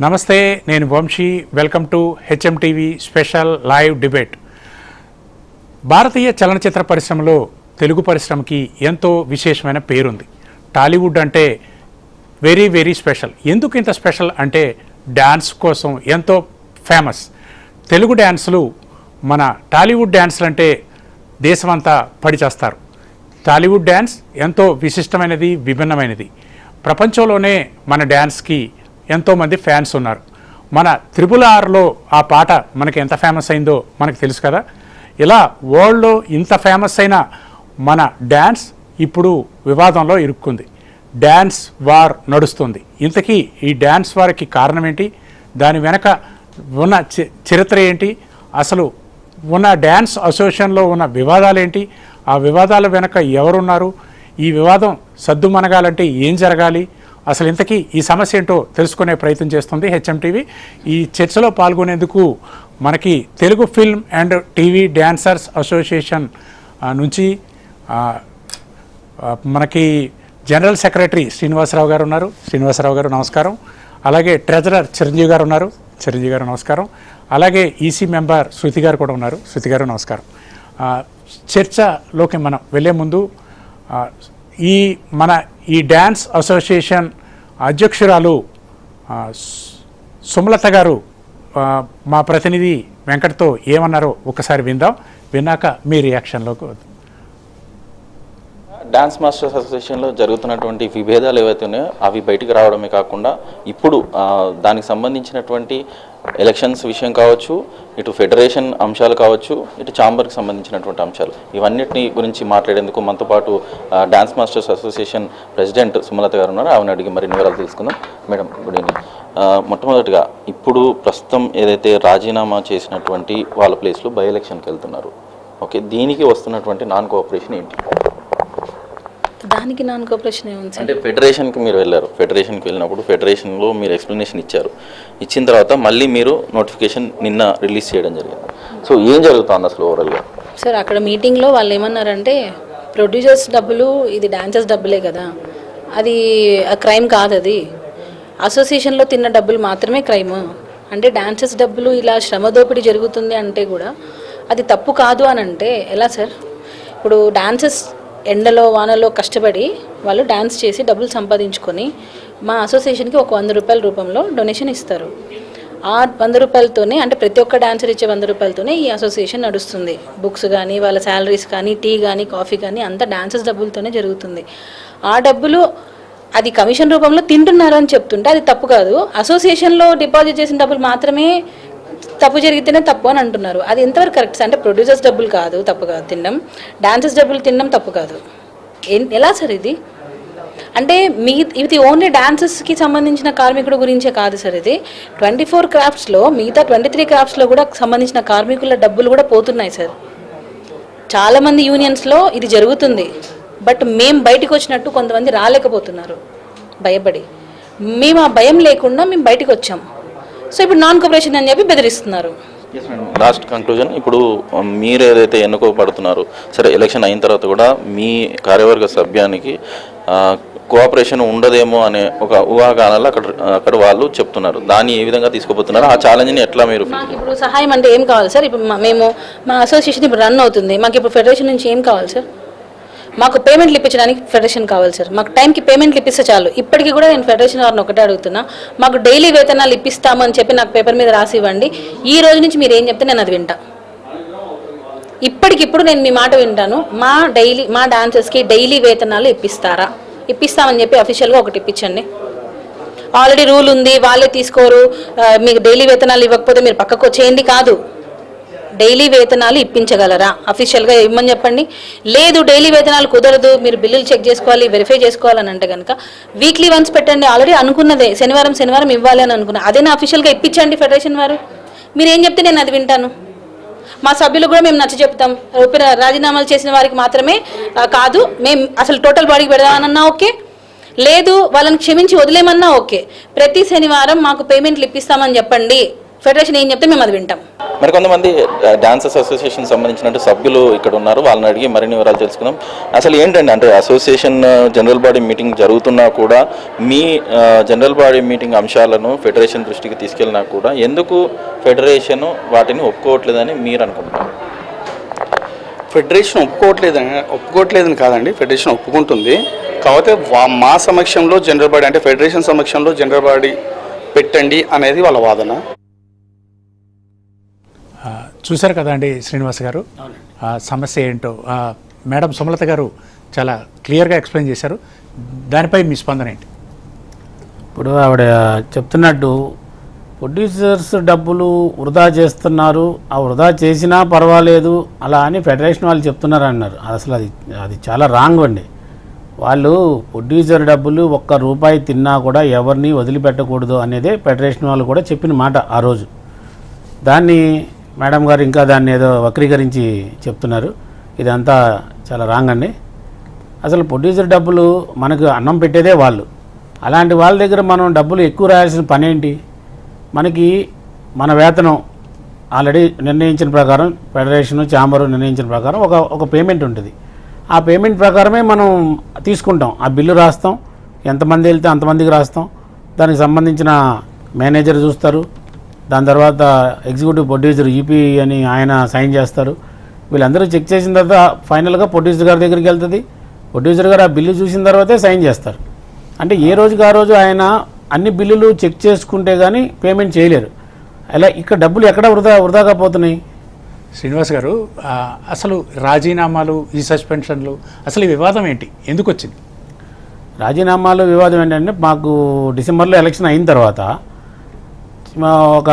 నమస్తే, నేను Vamshi. Welcome to HM TV special live debate. భారతీయ చలనచిత్ర పరిశ్రమలో తెలుగు పరిశ్రమకి ఎంతో విశేషమైన పేరుంది. టాలీవుడ్ అంటే వెరీ వెరీ స్పెషల్. ఎందుకు ఇంత స్పెషల్ అంటే డ్యాన్స్ కోసం ఎంతో ఫేమస్. తెలుగు డ్యాన్సులు మన టాలీవుడ్ డ్యాన్సులు అంటే దేశమంతా పడిచేస్తారు. టాలీవుడ్ డ్యాన్స్ ఎంతో విశిష్టమైనది, విభిన్నమైనది. ప్రపంచంలోనే మన డ్యాన్స్కి ఎంతోమంది ఫ్యాన్స్ ఉన్నారు. మన RRRలో ఆ పాట మనకి ఎంత ఫేమస్ అయిందో మనకు తెలుసు కదా. ఇలా వరల్డ్లో ఇంత ఫేమస్ అయిన మన డ్యాన్స్ ఇప్పుడు వివాదంలో ఇరుక్కుంది. డ్యాన్స్ వార్ నడుస్తుంది. ఇంతకీ ఈ డ్యాన్స్ వార్కి కారణం ఏంటి? దాని వెనక ఉన్న చరిత్ర ఏంటి? అసలు ఉన్న డ్యాన్స్ అసోసియేషన్లో ఉన్న వివాదాలు ఏంటి? ఆ వివాదాల వెనక ఎవరున్నారు? ఈ వివాదం సద్దుమణగాలంటే ఏం జరగాలి? అసలు ఇంతకీ ఈ సమస్య ఏంటో తెలుసుకునే ప్రయత్నం చేస్తుంది హెచ్ఎం టీవీ. ఈ చర్చలో పాల్గొనేందుకు మనకి Telugu film and TV dancers association నుంచి మనకి జనరల్ సెక్రటరీ శ్రీనివాసరావు గారు ఉన్నారు. శ్రీనివాసరావు గారు నమస్కారం. అలాగే ట్రెజరర్ చిరంజీవి గారు ఉన్నారు. చిరంజీవి గారు నమస్కారం. అలాగే ఈసీ మెంబర్ శృతి గారు కూడా ఉన్నారు. శృతి గారు నమస్కారం. చర్చలోకి మనం వెళ్ళే ముందు ఈ డ్యాన్స్ అసోసియేషన్ అధ్యక్షురాలు సుమలత గారు మా ప్రతినిధి వెంకట్తో ఏమన్నారో ఒకసారి విందాం. విన్నాక మీ రియాక్షన్లోకి వద్దాం. డాన్స్ మాస్టర్స్ అసోసియేషన్లో జరుగుతున్నటువంటి విభేదాలు ఏవైతే ఉన్నాయో అవి బయటికి రావడమే కాకుండా ఇప్పుడు దానికి సంబంధించినటువంటి ఎలక్షన్స్ విషయం కావచ్చు, ఇటు ఫెడరేషన్ అంశాలు కావచ్చు, ఇటు ఛాంబర్కి సంబంధించినటువంటి అంశాలు, ఇవన్నిటిని గురించి మాట్లాడేందుకు మనతో పాటు dance masters association president Sumalatha గారు ఉన్నారు. ఆమెను అడిగి మరిన్ని వివరాలు తెలుసుకుందాం. Madam, good evening. మొట్టమొదటిగా ఇప్పుడు ప్రస్తుతం ఏదైతే రాజీనామా చేసినటువంటి వాళ్ళ ప్లేస్లో బై ఎలక్షన్కి వెళ్తున్నారు, ఓకే, దీనికి వస్తున్నటువంటి నాన్ కోఆపరేషన్ ఏంటి? దానికి నాన్ కోఆపరేషన్ ఏముంది అంటే ఫెడరేషన్కి మీరు వెళ్ళారు. ఫెడరేషన్కి వెళ్ళినప్పుడు ఫెడరేషన్లో మీరు ఎక్స్ప్లెనేషన్ ఇచ్చారు. ఇచ్చిన తర్వాత మళ్ళీ మీరు నోటిఫికేషన్ నిన్న రిలీజ్ చేయడం జరిగింది. సో ఏం జరుగుతుంది అసలు ఓవరాల్గా? సార్, అక్కడ మీటింగ్లో వాళ్ళు ఏమన్నారంటే ప్రొడ్యూసర్స్ డబ్బులు, ఇది డాన్సర్స్ డబ్బులే కదా, అది క్రైమ్ కాదు, అది అసోసియేషన్లో తిన్న డబ్బులు మాత్రమే క్రైమ్. అంటే డాన్సర్స్ డబ్బులు ఇలా శ్రమ దోపిడీ జరుగుతుంది అంటే కూడా అది తప్పు కాదు అని అంటే ఎలా సార్? ఇప్పుడు డాన్సర్స్ ఎండలో వానలో కష్టపడి వాళ్ళు డ్యాన్స్ చేసి డబ్బులు సంపాదించుకొని మా అసోసియేషన్కి ఒక 100 రూపాయల రూపంలో డొనేషన్ ఇస్తారు. ఆ 100 రూపాయలతోనే, అంటే ప్రతి ఒక్క డాన్సర్ ఇచ్చే 100 రూపాయలతోనే ఈ అసోసియేషన్ నడుస్తుంది. బుక్స్ కానీ, వాళ్ళ శాలరీస్ కానీ, టీ కానీ, కాఫీ కానీ అంతా డాన్సర్స్ డబ్బులతోనే జరుగుతుంది. ఆ డబ్బులు అది కమిషన్ రూపంలో తింటున్నారని చెప్తుంటే అది తప్పు కాదు. అసోసియేషన్లో డిపాజిట్ చేసిన డబ్బులు మాత్రమే తప్పు జరిగితేనే తప్పు అని అంటున్నారు. అది ఎంతవరకు కరెక్ట్? అంటే ప్రొడ్యూసర్స్ డబ్బులు కాదు, తప్పు కాదు తినడం, డాన్సర్స్ డబ్బులు తినడం తప్పు కాదు. ఎలా సార్ ఇది? అంటే ఇది ఓన్లీ డాన్సర్స్కి సంబంధించిన కార్మికుడు గురించే కాదు సార్. ఇది 24 క్రాఫ్ట్స్లో, మిగతా 23 క్రాఫ్ట్స్లో కూడా సంబంధించిన కార్మికుల డబ్బులు కూడా పోతున్నాయి సార్. చాలామంది యూనియన్స్లో ఇది జరుగుతుంది. బట్ మేము బయటకు వచ్చినట్టు కొంతమంది రాలేకపోతున్నారు భయపడి. మేము ఆ భయం లేకుండా మేము బయటకు వచ్చాం. సో ఇప్పుడు నాన్ కోఆపరేషన్ అని చెప్పి బెదిరిస్తున్నారు. లాస్ట్ కంక్లూజన్, ఇప్పుడు మీరు ఏదైతే ఎన్నుకోబడుతున్నారు, సరే ఎలక్షన్ అయిన తర్వాత కూడా మీ కార్యవర్గ సభ్యానికి కోఆపరేషన్ ఉండదేమో అనే ఒక ఊహాగానాలు అక్కడ వాళ్ళు చెప్తున్నారు. దాన్ని ఏ విధంగా తీసుకుపోతున్నారు? ఆ ఛాలెంజ్ని ఎట్లా మీరు? మాకు ఇప్పుడు సహాయం అంటే ఏం కావాలి సార్? ఇప్పుడు మేము మా అసోసియేషన్ ఇప్పుడు రన్ అవుతుంది. మాకు ఇప్పుడు ఫెడరేషన్ నుంచి ఏం కావాలి సార్? మాకు పేమెంట్లు ఇప్పించడానికి ఫెడరేషన్ కావాలి సార్. మాకు టైంకి పేమెంట్లు ఇప్పిస్తే చాలు. ఇప్పటికీ కూడా నేను ఫెడరేషన్ వారిని ఒకటే అడుగుతున్నా, మాకు డైలీ వేతనాలు ఇప్పిస్తామని చెప్పి నాకు పేపర్ మీద రాసి ఇవ్వండి. ఈ రోజు నుంచి మీరు ఏం చెప్తే నేను అది వింటా. ఇప్పటికిప్పుడు నేను మీ మాట వింటాను. మా డాన్సర్స్కి డైలీ వేతనాలు ఇప్పిస్తామని చెప్పి అఫీషియల్గా ఒకటి ఇప్పించండి. ఆల్రెడీ రూల్ ఉంది, వాళ్ళే తీసుకోరు, మీకు డైలీ వేతనాలు ఇవ్వకపోతే మీరు పక్కకు వచ్చేయండి కాదు. డైలీ వేతనాలు ఇప్పించగలరా? అఫీషియల్గా ఇవ్వమని చెప్పండి. లేదు డైలీ వేతనాలు కుదరదు, మీరు బిల్లులు చెక్ చేసుకోవాలి, వెరిఫై చేసుకోవాలని అంటే కనుక వీక్లీ వన్స్ పెట్టండి. ఆల్రెడీ అనుకున్నదే శనివారం ఇవ్వాలి అని అనుకున్నా, అదేనా అఫీషియల్గా ఇప్పించండి ఫెడరేషన్ వారు. మీరు ఏం చెప్తే నేను అది వింటాను. మా సభ్యులు కూడా మేము నచ్చ చెప్తాం. రాజీనామాలు చేసిన వారికి మాత్రమే కాదు, మేము అసలు టోటల్ బాడీకి పెడదామన్నా ఓకే, లేదు వాళ్ళని క్షమించి వదిలేమన్నా ఓకే. ప్రతి శనివారం మాకు పేమెంట్లు ఇప్పిస్తామని చెప్పండి. ఫెడరేషన్ ఏం చెప్తే మేము అది వింటాం. మరి కొంతమంది డాన్సర్స్ అసోసియేషన్ సంబంధించిన సభ్యులు ఇక్కడ ఉన్నారు, వాళ్ళని అడిగి మరిన్ని వివరాలు తెలుసుకుందాం. అసలు ఏంటండి, అంటే అసోసియేషన్ జనరల్ బాడీ మీటింగ్ జరుగుతున్నా కూడా మీ జనరల్ బాడీ మీటింగ్ అంశాలను ఫెడరేషన్ దృష్టికి తీసుకెళ్ళినా కూడా ఎందుకు ఫెడరేషన్ వాటిని ఒప్పుకోవట్లేదని మీరు అనుకుంటున్నారు? ఫెడరేషన్ ఒప్పుకోవట్లేదని కాదండి, ఫెడరేషన్ ఒప్పుకుంటుంది. కాకపోతే మా సమక్షంలో జనరల్ బాడీ, అంటే ఫెడరేషన్ సమక్షంలో జనరల్ బాడీ పెట్టండి అనేది వాళ్ళ వాదన. చూశారు కదా అండి శ్రీనివాస్ గారు, సమస్య ఏంటో మేడం సుమలత గారు చాలా క్లియర్గా ఎక్స్ప్లెయిన్ చేశారు. దానిపై మీ స్పందన ఏంటి? ఇప్పుడు ఆవిడ చెప్తున్నట్టు ప్రొడ్యూసర్స్ డబ్బులు వృధా చేస్తున్నారు, ఆ వృధా చేసినా పర్వాలేదు అలా అని ఫెడరేషన్ వాళ్ళు చెప్తున్నారు అన్నారు. అసలు అది చాలా రాంగ్ అండి. వాళ్ళు ప్రొడ్యూసర్ డబ్బులు ₹1 తిన్నా కూడా ఎవరిని వదిలిపెట్టకూడదు అనేదే ఫెడరేషన్ వాళ్ళు కూడా చెప్పిన మాట ఆ రోజు. దాన్ని మేడం గారు ఇంకా దాన్ని ఏదో వక్రీకరించి చెప్తున్నారు. ఇదంతా చాలా రాంగ్ అండి. అసలు ప్రొడ్యూసర్ డబ్బులు మనకు అన్నం పెట్టేదే వాళ్ళు. అలాంటి వాళ్ళ దగ్గర మనం డబ్బులు ఎక్కువ రాయాల్సిన పని ఏంటి? మనకి మన వేతనం ఆల్రెడీ నిర్ణయించిన ప్రకారం, ఫెడరేషను ఛాంబరు నిర్ణయించిన ప్రకారం ఒక పేమెంట్ ఉంటుంది. ఆ పేమెంట్ ప్రకారమే మనం తీసుకుంటాం. ఆ బిల్లు రాస్తాం, ఎంతమంది వెళ్తే అంతమందికి రాస్తాం. దానికి సంబంధించిన మేనేజర్ చూస్తారు, దాని తర్వాత ఎగ్జిక్యూటివ్ ప్రొడ్యూసర్ ఈపీ అని ఆయన సైన్ చేస్తారు. వీళ్ళందరూ చెక్ చేసిన తర్వాత ఫైనల్గా ప్రొడ్యూసర్ గారి దగ్గరికి వెళ్తుంది. ప్రొడ్యూసర్ గారు ఆ బిల్లు చూసిన తర్వాతే సైన్ చేస్తారు. అంటే ఏ రోజుకి ఆ రోజు ఆయన అన్ని బిల్లులు చెక్ చేసుకుంటే కానీ పేమెంట్ చేయలేరు. అలా ఇక్కడ డబ్బులు ఎక్కడ వృధాగా పోతున్నాయి? శ్రీనివాస్ గారు, అసలు రాజీనామాలు, ఈ సస్పెన్షన్లు, అసలు ఈ వివాదం ఏంటి, ఎందుకు వచ్చింది? రాజీనామాలు వివాదం ఏంటంటే, మాకు డిసెంబర్లో ఎలక్షన్ అయిన తర్వాత ఒక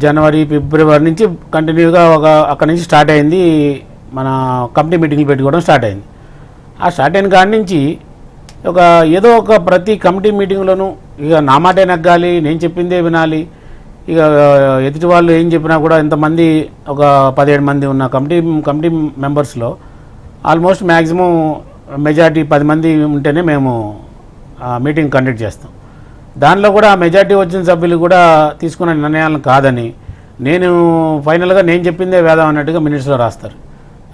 జనవరి ఫిబ్రవరి నుంచి కంటిన్యూగా అక్కడి నుంచి స్టార్ట్ అయింది. మన కమిటీ మీటింగ్లు పెట్టుకోవడం స్టార్ట్ అయింది. ఆ స్టార్ట్ అయిన కాడి నుంచి ఏదో ఒక ప్రతి కమిటీ మీటింగ్లోనూ ఇక నా మాటే నగ్గాలి, నేను చెప్పిందే వినాలి. ఇక ఎదుటి వాళ్ళు ఏం చెప్పినా కూడా ఇంతమంది ఒక 17 మంది ఉన్న కమిటీ మెంబర్స్లో ఆల్మోస్ట్ మ్యాక్సిమం మెజారిటీ 10 మంది ఉంటేనే మేము మీటింగ్ కండక్ట్ చేస్తాం. దానిలో కూడా ఆ మెజారిటీ వచ్చిన సభ్యులు కూడా తీసుకున్న నిర్ణయాలను కాదని నేను ఫైనల్గా నేను చెప్పిందే వేదం అన్నట్టుగా మినిట్స్లో రాస్తారు.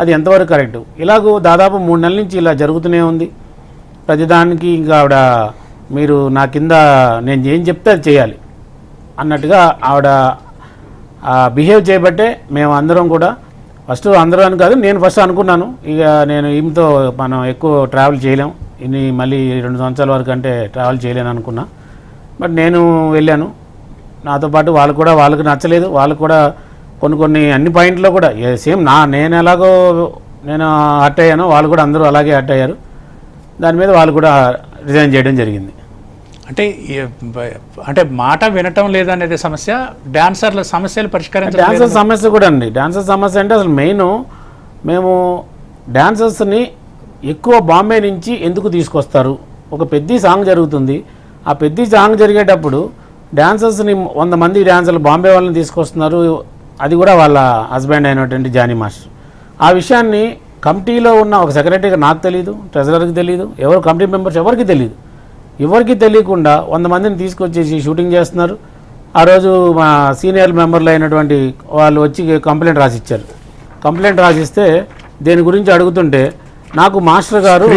అది ఎంతవరకు కరెక్టు? ఇలాగూ దాదాపు 3 నెలల నుంచి ఇలా జరుగుతూనే ఉంది. ప్రతిదానికి ఇంకా ఆవిడ మీరు నా కింద నేను ఏం చెప్తే అది చేయాలి అన్నట్టుగా ఆవిడ బిహేవ్ చేయబట్టే మేము అందరం కూడా ఫస్ట్ అందరూ అని కాదు, నేను ఫస్ట్ అనుకున్నాను ఇక నేను ఈమెతో మనం ఎక్కువ ట్రావెల్ చేయలేం, ఇన్ని మళ్ళీ 2 సంవత్సరాల వరకు అంటే ట్రావెల్ చేయలేను అనుకున్నా. బట్ నేను వెళ్ళాను, నాతో పాటు వాళ్ళకి నచ్చలేదు. వాళ్ళు కూడా కొన్ని అన్ని పాయింట్లో కూడా సేమ్ నేను ఎలాగో నేను హర్ట్ అయ్యానో వాళ్ళు కూడా అందరూ అలాగే హర్ట్ అయ్యారు. దాని మీద వాళ్ళు కూడా రిజైన్ చేయడం జరిగింది. అంటే మాట వినటం లేదనేది సమస్య, డాన్సర్ల సమస్యలు పరిష్కరించడం. డాన్సర్ సమస్య కూడా అండి. డాన్సర్ సమస్య అంటే అసలు మెయిన్ మేము డాన్సర్స్ని ఎక్కువ బాంబే నుంచి ఎందుకు తీసుకొస్తారు? ఒక పెద్ద సాంగ్ జరుగుతుంది, ఆ పెద్ద సాంగ్ జరిగేటప్పుడు డాన్సర్స్ని 100 మంది డాన్సర్లు బాంబే వాళ్ళని తీసుకొస్తున్నారు, అది కూడా వాళ్ళ హస్బెండ్ అయినటువంటి జానీ మాస్టర్. ఆ విషయాన్ని కమిటీలో ఉన్న ఒక సెక్రటరీగా నాకు తెలియదు, ట్రెజరర్కి తెలియదు, ఎవరు కమిటీ మెంబర్స్ ఎవరికి తెలియదు. ఎవరికి తెలియకుండా 100 మందిని తీసుకొచ్చేసి షూటింగ్ చేస్తున్నారు. ఆ రోజు మా సీనియర్ మెంబర్లు అయినటువంటి వాళ్ళు వచ్చి కంప్లైంట్ రాసిచ్చారు. కంప్లైంట్ రాసిస్తే దేని గురించి అడుగుతుంటే నాకు మాస్టర్ గారు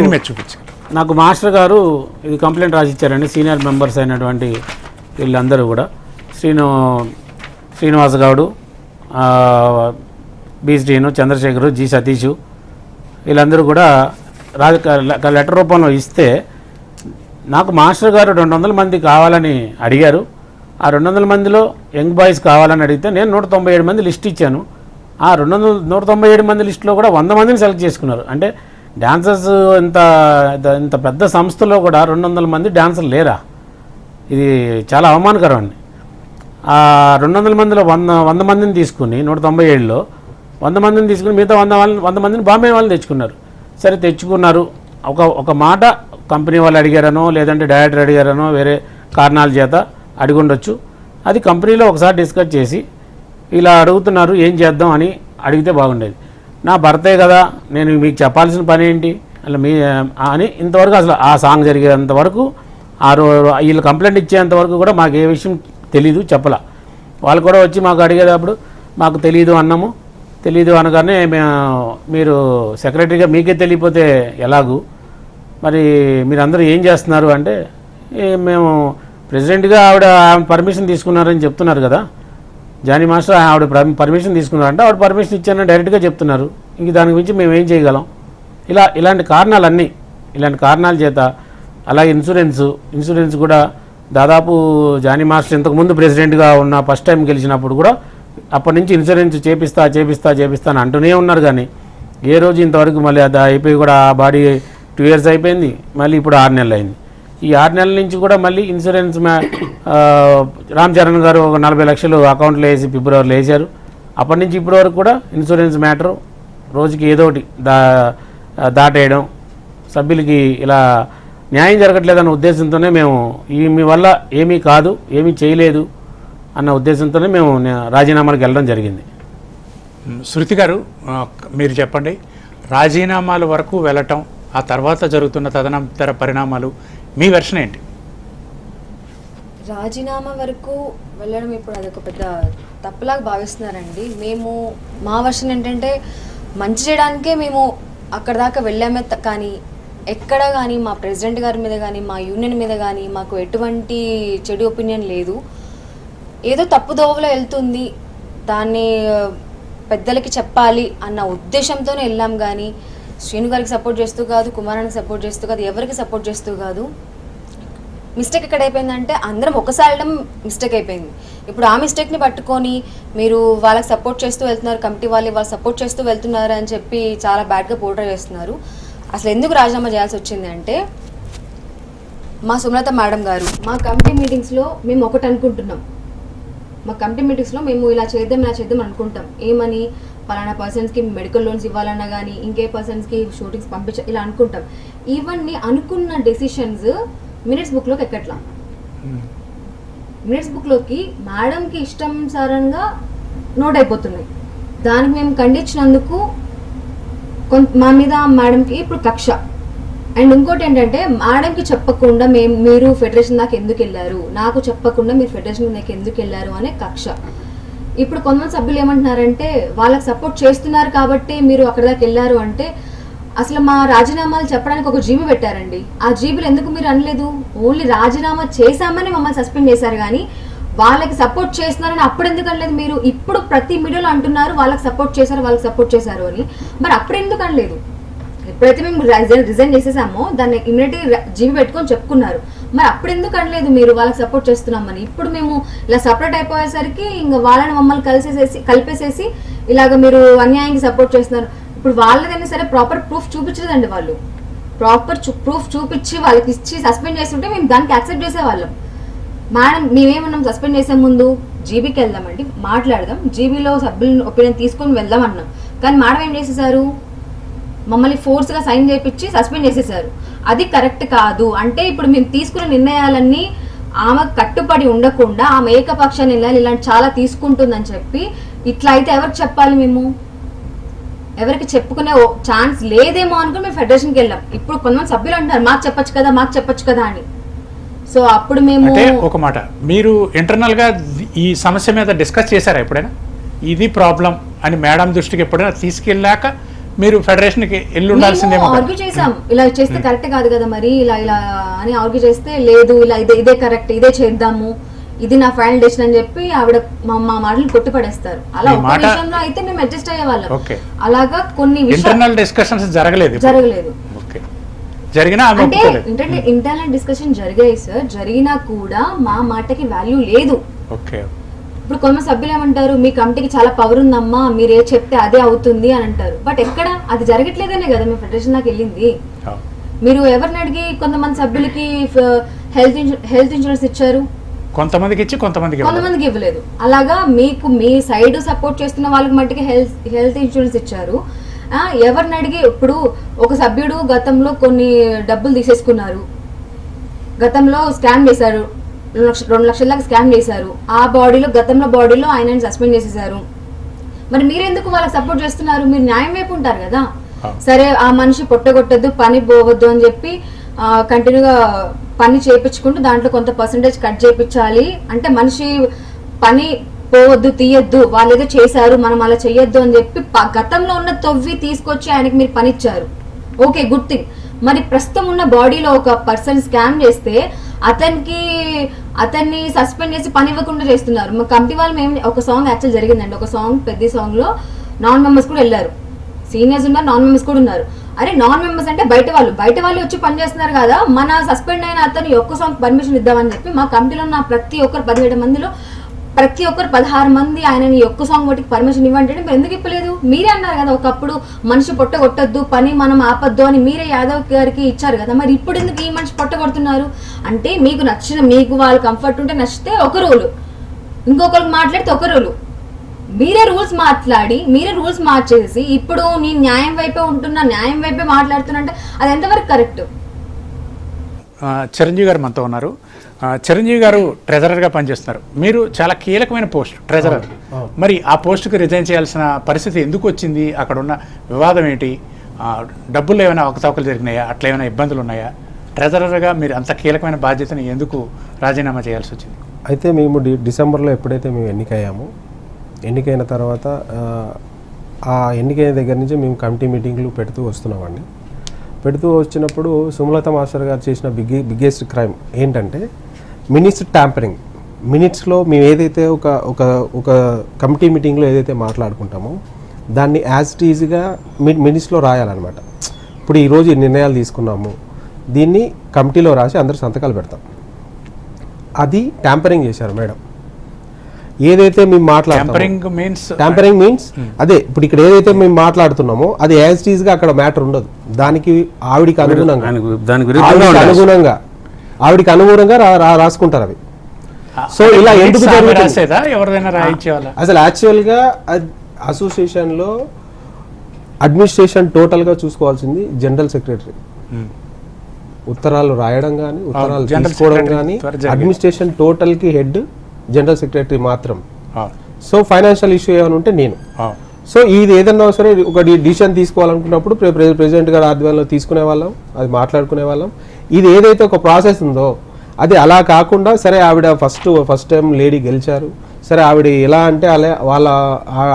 ఇది కంప్లైంట్ రాసిచ్చారండి. సీనియర్ మెంబర్స్ అయినటువంటి వీళ్ళందరూ కూడా శ్రీనివాస్ గౌడు, బి శ్రీను, చంద్రశేఖరు, జి సతీషు వీళ్ళందరూ కూడా లెటర్ రూపంలో ఇస్తే నాకు మాస్టర్ గారు 200 మంది కావాలని అడిగారు. ఆ 200 మందిలో యంగ్ బాయ్స్ కావాలని అడిగితే నేను 197 మంది లిస్ట్ ఇచ్చాను. ఆ 197 మంది లిస్టులో కూడా 100 మందిని సెలెక్ట్ చేసుకున్నారు. అంటే డాన్సర్స్ ఇంత పెద్ద సంస్థలో కూడా 200 మంది డాన్సర్లు లేరా? ఇది చాలా అవమానకరం అండి. ఆ 200 మందిలో 100 మందిని తీసుకుని 197లో 100 మందిని తీసుకుని మిగతా 100 మందిని బాంబే వాళ్ళు తెచ్చుకున్నారు. సరే తెచ్చుకున్నారు, ఒక మాట కంపెనీ వాళ్ళు అడిగారనో లేదంటే డైరెక్టర్ అడిగారనో వేరే కారణాల చేత అడిగి ఉండొచ్చు. అది కంపెనీలో ఒకసారి డిస్కస్ చేసి ఇలా అడుగుతున్నారు ఏం చేద్దాం అని అడిగితే బాగుండేది. నా భర్తే కదా, నేను మీకు చెప్పాల్సిన పని ఏంటి అలా అని ఇంతవరకు అసలు ఆ సాంగ్ జరిగేంతవరకు వీళ్ళు కంప్లైంట్ ఇచ్చేంతవరకు కూడా మాకు ఏ విషయం తెలీదు, చెప్పలా. వాళ్ళు కూడా వచ్చి మాకు అడిగేటప్పుడు మాకు తెలియదు అన్నాము. తెలీదు అనగానే మీరు సెక్రటరీగా మీకే తెలియపోతే ఎలాగూ, మరి మీరందరూ ఏం చేస్తున్నారు అంటే మేము ప్రెసిడెంట్గా ఆవిడ పర్మిషన్ తీసుకున్నారని చెప్తున్నారు కదా, జానీ మాస్టర్ ఆవిడ పర్మిషన్ తీసుకున్నారంటే ఆవిడ పర్మిషన్ ఇచ్చారని డైరెక్ట్గా చెప్తున్నారు. ఇంక దాని గురించి మేము ఏం చేయగలం? ఇలాంటి కారణాల చేత, అలాగే ఇన్సూరెన్స్ కూడా దాదాపు జానీ మాస్టర్ ఇంతకుముందు ప్రెసిడెంట్గా ఉన్న ఫస్ట్ టైం గెలిచినప్పుడు కూడా అప్పటి నుంచి ఇన్సూరెన్స్ చేపిస్తా అని అంటూనే ఉన్నారు. కానీ ఏ రోజు ఇంతవరకు మళ్ళీ అది అయిపోయి కూడా ఆ బాడీ 2 years అయిపోయింది, మళ్ళీ ఇప్పుడు 6 నెలలు అయింది. ఈ 6 నెలల నుంచి కూడా మళ్ళీ ఇన్సూరెన్స్ రామ్ చరణ్ గారు ఒక 40 లక్షలు అకౌంట్లో వేసి ఫిబ్రవరిలో వేశారు. అప్పటి నుంచి ఇప్పటి వరకు కూడా ఇన్సూరెన్స్ మ్యాటరు రోజుకి ఏదో ఒకటి దాటేయడం, సభ్యులకి ఇలా న్యాయం జరగట్లేదన్న ఉద్దేశంతోనే మేము మీ వల్ల ఏమీ కాదు, ఏమీ చేయలేదు అన్న ఉద్దేశంతోనే మేము రాజీనామాలకు వెళ్ళడం జరిగింది. శృతి గారు, మీరు చెప్పండి, రాజీనామాల వరకు వెళ్ళటం, ఆ తర్వాత జరుగుతున్న తదనంతర పరిణామాలు మీ వెర్షన్ ఏంటి? రాజీనామా వరకు వెళ్ళడం ఇప్పుడు అదొక పెద్ద తప్పులాగా భావిస్తున్నారండి. మా వర్షన్ ఏంటంటే మంచి చేయడానికే మేము అక్కడ దాకా వెళ్ళామే, కానీ ఎక్కడ కానీ మా ప్రెసిడెంట్ గారి మీద కానీ మా యూనియన్ మీద కానీ మాకు ఎటువంటి చెడు ఒపీనియన్ లేదు. ఏదో తప్పుదోవలో వెళ్తుంది, దాన్ని పెద్దలకి చెప్పాలి అన్న ఉద్దేశంతోనే వెళ్ళాం. కానీ శ్రీను గారికి సపోర్ట్ చేస్తూ కాదు, కుమారానికి సపోర్ట్ చేస్తూ కాదు, ఎవరికి సపోర్ట్ చేస్తూ కాదు. మిస్టేక్ ఎక్కడ అయిపోయిందంటే అందరం ఒకసారి వెళ్ళడం మిస్టేక్ అయిపోయింది. ఇప్పుడు ఆ మిస్టేక్ని పట్టుకొని మీరు వాళ్ళకి సపోర్ట్ చేస్తూ వెళ్తున్నారు, కమిటీ వాళ్ళు సపోర్ట్ చేస్తూ వెళ్తున్నారు అని చెప్పి చాలా బ్యాడ్గా పోర్ట్రే చేస్తున్నారు. అసలు ఎందుకు రాజీనామా చేయాల్సి వచ్చింది అంటే, మా సుమలత మేడం గారు మా కమిటీ మీటింగ్స్లో మేము ఒకటి అనుకుంటున్నాం. మా కమిటీ మీటింగ్స్లో మేము ఇలా చేద్దాం అనుకుంటాం. ఏమని, పలానా పర్సన్స్కి మెడికల్ లోన్స్ ఇవ్వాలన్నా కానీ, ఇంకే పర్సన్స్కి షూటింగ్స్ ఇలా అనుకుంటాం. ఇవన్నీ అనుకున్న డెసిషన్స్ మినిట్స్ బుక్లోకి ఎక్కట్లా. మినిట్స్ బుక్లోకి మేడంకి ఇష్టానుసారంగా నోట్ అయిపోతున్నాయి. దానికి మేము ఖండించినందుకు మా మీద మేడంకి ఇప్పుడు కక్ష. అండ్ ఇంకోటి ఏంటంటే, మేడంకి చెప్పకుండా మీరు ఫెడరేషన్ దాకా ఎందుకు వెళ్ళారు, నాకు చెప్పకుండా మీరు ఫెడరేషన్ దాకా ఎందుకు వెళ్ళారు అనే కక్ష. ఇప్పుడు కొంతమంది సభ్యులు ఏమంటున్నారంటే, వాళ్ళకి సపోర్ట్ చేస్తున్నారు కాబట్టి మీరు అక్కడ దాకా వెళ్ళారు అంటే, అసలు మా రాజీనామాలు చెప్పడానికి ఒక జీబీ పెట్టారండి. ఆ జీబీలు ఎందుకు మీరు అనలేదు? ఓన్లీ రాజీనామా చేశామని మమ్మల్ని సస్పెండ్ చేశారు, కానీ వాళ్ళకి సపోర్ట్ చేస్తున్నారని అప్పుడు ఎందుకు అనలేదు మీరు? ఇప్పుడు ప్రతి మీడియాలో అంటున్నారు వాళ్ళకి సపోర్ట్ చేశారు అని. మరి అప్పుడు ఎందుకు అనలేదు? ఎప్పుడైతే మేము రిజైన్ చేసేసామో దాన్ని ఇమ్మీడియట్గా జీబీ పెట్టుకొని చెప్పుకున్నారు. మరి అప్పుడు ఎందుకు అనలేదు మీరు వాళ్ళకి సపోర్ట్ చేస్తున్నామని? ఇప్పుడు మేము ఇలా సపరేట్ అయిపోయేసరికి ఇంకా వాళ్ళని మమ్మల్ని కలిపేసేసి ఇలాగ మీరు అన్యాయానికి సపోర్ట్ చేస్తున్నారు. ఇప్పుడు వాళ్ళదైనా సరే ప్రాపర్ ప్రూఫ్ చూపించలేదండి. వాళ్ళు ప్రాపర్ ప్రూఫ్ చూపించి వాళ్ళకి ఇచ్చి సస్పెండ్ చేస్తుంటే మేము దానికి యాక్సెప్ట్ చేసేవాళ్ళం. మేడం మేమేమన్నాం, సస్పెండ్ చేసే ముందు జీబీకి వెళ్దామండి, మాట్లాడదాం, జీబీలో సభ్యుల ఒపీనియన్ తీసుకొని వెళ్దాం అన్నాం. కానీ మేడం ఏం చేసేసారు, మమ్మల్ని ఫోర్స్గా సైన్ చేయించి సస్పెండ్ చేసేసారు. అది కరెక్ట్ కాదు. అంటే ఇప్పుడు మేము తీసుకున్న నిర్ణయాలన్నీ ఆమె కట్టుబడి ఉండకుండా ఆమె ఏకపక్ష నిర్ణయాలు ఇలాంటి చాలా తీసుకుంటుందని చెప్పి, ఇట్లా అయితే ఎవరికి చెప్పాలి? మేము ఎవరికి చెప్పుకునే ఛాన్స్ లేదేమో అనుకుని మేము ఫెడరేషన్కి వెళ్ళాం. ఇప్పుడు కొంతమంది సభ్యులు అంటారు మాకు చెప్పొచ్చు కదా అని. సో అప్పుడు మేము ఒక మాట, మీరు ఇంటర్నల్ గా ఈ సమస్య మీద డిస్కస్ చేశారా ఎప్పుడైనా? ఇది ప్రాబ్లం అని మేడం దృష్టికి ఎప్పుడైనా తీసుకెళ్ళాక మీరు ఫెడరేషన్కి వెళ్ళి ఉండాల్సిందేమో. ఆర్గ్యూ చేసాం, ఇలా చేస్తే కరెక్ట్ కాదు కదా, మరి ఇలా అని ఆర్గ్యూ చేస్తే, లేదు ఇలా ఇదే కరెక్ట్, ఇదే చేద్దాము, ఇది నా ఫైనల్ డెసిషన్ అని చెప్పి ఆవిడ మా మాటలు కొట్టి పడేస్తారు. అలా ఒక విషయంలో అయితే మేము అడ్జస్ట్ అయ్యేవాళ్ళం. అలాగా కొన్ని ఇంటర్నల్ డిస్కషన్స్ జరగలేదు. అంటే ఇంటర్నల్ డిస్కషన్ జరిగాయి సార్, జరిగినా కూడా మా మాటకి వాల్యూ లేదు. ఇప్పుడు కొంతమంది సభ్యులు ఏమంటారు, మీ కమిటీకి చాలా పవర్ ఉందమ్మా, మీరు ఏ చెప్తే అదే అవుతుంది అని అంటారు. బట్ ఎక్కడ అది జరగట్లేదనే కదా మేము ఫెడరేషన్ దాకా వెళ్ళింది. మీరు ఎవరిని అడిగి కొంతమంది సభ్యులకి హెల్త్ ఇన్సూరెన్స్ ఇచ్చారు, కొంతమందికి ఇవ్వలేదు. అలాగా మీకు మీ సైడ్ సపోర్ట్ చేస్తున్న వాళ్ళకి మట్టికి హెల్త్ ఇన్సూరెన్స్ ఇచ్చారు. ఎవరిని అడిగి, ఇప్పుడు ఒక సభ్యుడు గతంలో కొన్ని డబ్బులు తీసేసుకున్నారు, గతంలో స్కామ్ చేశారు, 2 లక్షల దాకా స్కామ్ చేశారు. ఆ గతంలో బాడీలో ఆయన సస్పెండ్ చేసేసారు. మరి మీరెందుకు వాళ్ళకి సపోర్ట్ చేస్తున్నారు? మీరు న్యాయం వైపు ఉంటారు కదా. సరే ఆ మనిషి పొట్టగొట్టద్దు, పని పోవద్దు అని చెప్పి కంటిన్యూగా పని చేయించుకుంటూ దాంట్లో కొంత పర్సంటేజ్ కట్ చేయించాలి అంటే, మనిషి పని పోవద్దు, తీయొద్దు, వాళ్ళు ఏదో చేశారు మనం అలా చెయ్యొద్దు అని చెప్పి గతంలో ఉన్న తవ్వి తీసుకొచ్చి ఆయనకి మీరు పనిచ్చారు. Okay, good thing. మరి ప్రస్తుతం ఉన్న బాడీలో ఒక పర్సన్ స్కామ్ చేస్తే అతన్ని సస్పెండ్ చేసి పని ఇవ్వకుండా చేస్తున్నారు. మా కమిటీ వాళ్ళు మేము ఒక సాంగ్ యాక్చువల్ జరిగిందండి. ఒక సాంగ్ పెద్ద సాంగ్ లో నాన్ మెంబర్స్ కూడా వెళ్ళారు, సీనియర్స్ ఉన్నారు, నాన్ మెంబర్స్ కూడా ఉన్నారు. అరే నాన్ మెంబర్స్ అంటే బయట వాళ్ళు వచ్చి పని చేస్తున్నారు కదా, మన సస్పెండ్ అయిన అతను ఒక్క సాంగ్ పర్మిషన్ ఇద్దామని చెప్పి మా కమిటీలో ఉన్న ప్రతి ఒక్కరు 17 మందిలో ప్రతి ఒక్కరు 16 మంది ఆయనని ఒక్క సాంగ్ వాటికి పర్మిషన్ ఇవ్వండి. మీరు ఎందుకు ఇప్పలేదు? మీరే అన్నారు కదా ఒకప్పుడు మనిషి పొట్ట కొట్టద్దు, పని మనం ఆపద్దు అని మీరే యాదవ్ గారికి ఇచ్చారు కదా. మరి ఇప్పుడు ఎందుకు ఈ మనిషి పొట్ట కొడుతున్నారు? అంటే మీకు వాళ్ళ కంఫర్ట్ ఉంటే నచ్చితే ఒక రూలు, ఇంకొకరికి మాట్లాడితే ఒక రూలు. మీరే రూల్స్ మార్చేసి ఇప్పుడు నేను న్యాయం వైపే మాట్లాడుతున్నా అంటే అది ఎంతవరకు కరెక్ట్? చిరంజీవి గారు మనతో ఉన్నారు. చిరంజీవి గారు ట్రెజరర్గా పనిచేస్తున్నారు. మీరు చాలా కీలకమైన పోస్ట్ ట్రెజరర్. మరి ఆ పోస్టుకి రిజైన్ చేయాల్సిన పరిస్థితి ఎందుకు వచ్చింది? అక్కడ ఉన్న వివాదం ఏంటి? డబ్బులు ఏమైనా అవకతవకలు జరిగినాయా? అట్లా ఏమైనా ఇబ్బందులు ఉన్నాయా? ట్రెజరర్గా మీరు అంత కీలకమైన బాధ్యతని ఎందుకు రాజీనామా చేయాల్సి వచ్చింది? అయితే మేము డిసెంబర్లో ఎప్పుడైతే మేము ఎన్నికైన తర్వాత ఆ ఎన్నికైన దగ్గర నుంచి మేము కమిటీ మీటింగ్లు పెడుతూ వచ్చినప్పుడు సుమలత మాస్టర్ గారు చేసిన బిగ్గెస్ట్ క్రైమ్ ఏంటంటే మినిట్స్ ట్యాంపరింగ్. మినిట్స్లో మేము ఏదైతే ఒక కమిటీ మీటింగ్లో ఏదైతే మాట్లాడుకుంటామో దాన్ని యాజ్ ఇట్ ఈజ్గా మినిట్స్లో రాయాలన్నమాట. ఇప్పుడు ఈరోజు ఈ నిర్ణయాలు తీసుకున్నాము, దీన్ని కమిటీలో రాసి అందరూ సంతకాలు పెడతాం. అది ట్యాంపరింగ్ చేశారు మేడం. ఏదైతే మేము ట్యాంపరింగ్ మీన్స్ అదే ఇప్పుడు ఇక్కడ ఏదైతే మేము మాట్లాడుతున్నామో అది యాజ్ ఇట్ ఈజ్గా అక్కడ మ్యాటర్ ఉండదు. దానికి ఆవిడికి అనుగుణంగా రాసుకుంటారు అవి. సో ఇలా ఎందుకు అసలు యాక్చువల్గా అసోసియేషన్లో అడ్మినిస్ట్రేషన్ టోటల్గా చూసుకోవాల్సింది జనరల్ సెక్రటరీ. ఉత్తరాలు రాయడం కానీ ఉత్తరాలు తీసుకోవడం కానీ అడ్మినిస్ట్రేషన్ టోటల్కి హెడ్ జనరల్ సెక్రటరీ మాత్రం. సో ఫైనాన్షియల్ ఇష్యూ ఏమైనా ఉంటే నేను. సో ఇది ఏదన్నా సరే ఒక డిసిషన్ తీసుకోవాలనుకున్నప్పుడు ప్రెసిడెంట్ గారు ఆధ్వర్యంలో తీసుకునే వాళ్ళం, అది మాట్లాడుకునే వాళ్ళం. ఇది ఏదైతే ఒక ప్రాసెస్ ఉందో అది అలా కాకుండా సరే ఆవిడ ఫస్ట్ టైం లేడీ గెలిచారు, సరే ఆవిడ ఎలా అంటే అలా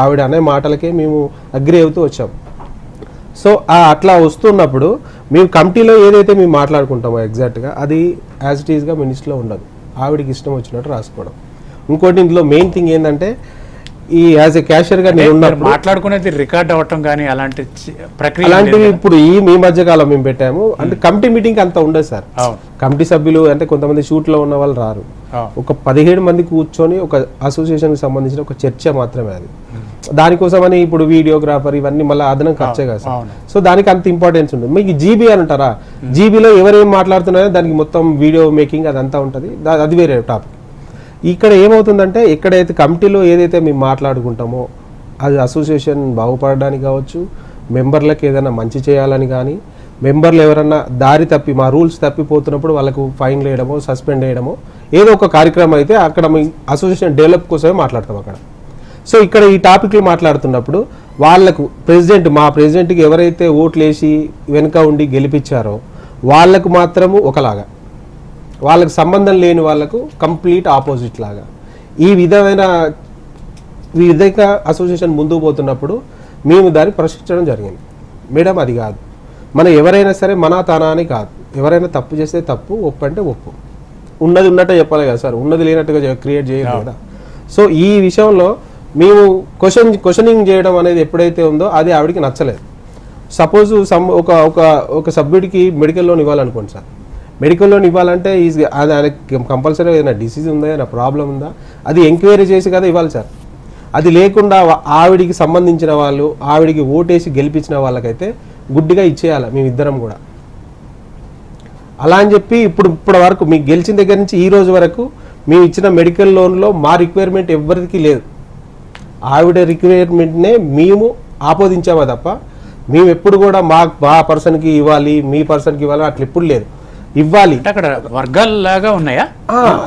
ఆవిడ అనే మాటలకే మేము అగ్రి అవుతూ వచ్చాం. సో అట్లా వస్తున్నప్పుడు మేము కమిటీలో ఏదైతే మేము మాట్లాడుకుంటామో ఎగ్జాక్ట్గా అది యాజ్ ఇట్ ఈస్గా మినిస్ట్లో ఉండదు, ఆవిడకి ఇష్టం వచ్చినట్టు రాసుకోవడం. ఇంకోటి ఇందులో మెయిన్ థింగ్ ఏంటంటే ఈ యాజ్ ఎ క్యాషియర్గా నేను మాట్లాడుకునేది రికార్డ్ అవ్వటం కానీ అలాంటి ప్రక్రియ అలాంటివి ఇప్పుడు ఈ మధ్య కాలం మేము పెట్టాము. అంటే కమిటీ మీటింగ్ అంత ఉండదు సార్. కమిటీ సభ్యులు అంటే కొంతమంది షూట్లో ఉన్న వాళ్ళు రారు. ఒక 17 మంది కూర్చొని ఒక అసోసియేషన్కి సంబంధించిన ఒక చర్చ మాత్రమే అది. దానికోసమని ఇప్పుడు వీడియోగ్రాఫర్ ఇవన్నీ మళ్ళీ అదనం ఖర్చే కదా సార్. సో దానికి అంత ఇంపార్టెన్స్ ఉంటుంది. మీకు జీబీ అని అంటారా, జీబీలో ఎవరేం మాట్లాడుతున్నారో దానికి మొత్తం వీడియో మేకింగ్ అదంతా ఉంటుంది, అది వేరే టాపిక్. ఇక్కడ ఏమవుతుందంటే ఎక్కడైతే కమిటీలో ఏదైతే మేము మాట్లాడుకుంటామో అది అసోసియేషన్ బాగుపడడానికి కావచ్చు, మెంబర్లకు ఏదైనా మంచి చేయాలని కానీ, మెంబర్లు ఎవరన్నా దారి తప్పి మా రూల్స్ తప్పిపోతున్నప్పుడు వాళ్ళకు ఫైన్ వేయడమో సస్పెండ్ చేయడమో ఏదో ఒక కార్యక్రమం అయితే అక్కడ మీ అసోసియేషన్ డెవలప్ కోసమే మాట్లాడతాం అక్కడ. సో ఇక్కడ ఈ టాపిక్లు మాట్లాడుతున్నప్పుడు వాళ్లకు మా ప్రెసిడెంట్కి ఎవరైతే ఓట్లు వేసి వెనుక ఉండి గెలిపించారో వాళ్లకు మాత్రము ఒకలాగా, వాళ్ళకు సంబంధం లేని వాళ్ళకు కంప్లీట్ ఆపోజిట్ లాగా ఈ విధంగా అసోసియేషన్ ముందుకు పోతున్నప్పుడు మేము దాన్ని ప్రశ్నించడం జరిగింది. మేడం అది కాదు, మనం ఎవరైనా సరే మన తానా అని కాదు, ఎవరైనా తప్పు చేస్తే తప్పు, ఒప్పు అంటే ఒప్పు, ఉన్నది ఉన్నట్టే చెప్పాలి కదా సార్, ఉన్నది లేనట్టుగా క్రియేట్ చేయాలి కదా. సో ఈ విషయంలో మేము క్వశ్చనింగ్ చేయడం అనేది ఎప్పుడైతే ఉందో అది ఆవిడికి నచ్చలేదు. సపోజ్ ఒక సభ్యుడికి మెడికల్ లోన్ ఇవ్వాలనుకోండి సార్, మెడికల్ లోన్ ఇవ్వాలంటే ఆయనకి కంపల్సరీ ఏదైనా డిసీజ్ ఉందా, ఏదైనా ప్రాబ్లం ఉందా, అది ఎంక్వైరీ చేసి కదా ఇవ్వాలి సార్. అది లేకుండా ఆవిడికి సంబంధించిన వాళ్ళు, ఆవిడికి ఓటేసి గెలిపించిన వాళ్ళకైతే గుడ్డిగా ఇచ్చేయాలి మేమిద్దరం కూడా. అలా అని చెప్పి ఇప్పుడు వరకు మీకు గెలిచిన దగ్గర నుంచి ఈ రోజు వరకు మేము ఇచ్చిన మెడికల్ లోన్లో మా రిక్వైర్మెంట్ ఎవరికి లేదు. ఆవిడ రిక్వైర్మెంట్నే మేము ఆపోదించామా తప్ప మేము ఎప్పుడు కూడా మా పర్సన్కి ఇవ్వాలి, మీ పర్సన్కి ఇవ్వాలి అట్లా ఎప్పుడు లేదు. ఇవ్వాలి. అక్కడ వర్గాలు లాగా ఉన్నాయా?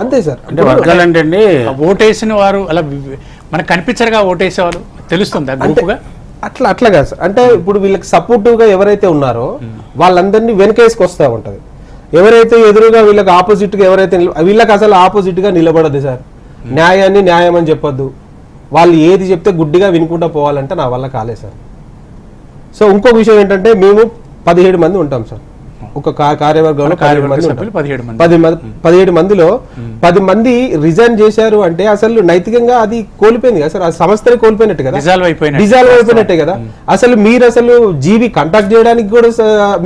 అంతే సార్. అంటే వర్గాలు అంటే ఓటేసిన వారు అలా మనకు కనిపించరుగా ఓటేసేవాళ్ళు తెలుస్తుందా గ్రూపుగా? అట్లా కాదు సార్. అంటే ఇప్పుడు వీళ్ళకి సపోర్టివ్గా ఎవరైతే ఉన్నారో వాళ్ళందరినీ వెనకేసుకొస్తా ఉంటది. ఎవరైతే ఎదురుగా వీళ్ళకి ఆపోజిట్గా ఎవరైతే వీళ్ళకి అసలు ఆపోజిట్గా నిలబడదు సార్. న్యాయాన్ని న్యాయం అని చెప్పొద్దు, వాళ్ళు ఏది చెప్తే గుడ్డిగా వినుకుంటా పోవాలంటే నా వల్ల కాలేదు సార్. సో ఇంకొక విషయం ఏంటంటే మేము 17 మంది ఉంటాం సార్ ఒక కార్యవర్గంలో. 17 మందిలో 10 మంది రిజైన్ చేశారు అంటే అసలు నైతికంగా అది కోల్పోయింది కదా సార్, ఆ సంస్థనే కోల్పోయినట్టు కదా, డిజాల్వ్ అయిపోయినట్టే కదా. అసలు మీరు అసలు జీబీ కాంటాక్ట్ చేయడానికి కూడా